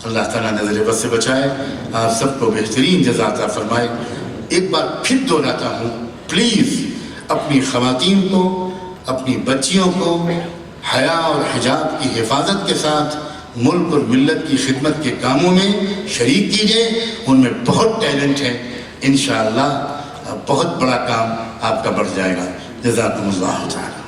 اللہ تعالیٰ نظر بد سے بچائے، آپ سب کو بہترین جزا عطا فرمائے۔ ایک بار پھر دہراتا ہوں، پلیز اپنی خواتین کو، اپنی بچیوں کو حیا اور حجاب کی حفاظت کے ساتھ ملک اور ملت کی خدمت کے کاموں میں شریک کیجئے۔ ان میں بہت ٹیلنٹ ہے، انشاءاللہ بہت بڑا کام آپ کا بڑھ جائے گا۔ جزاکم اللہ تعالی۔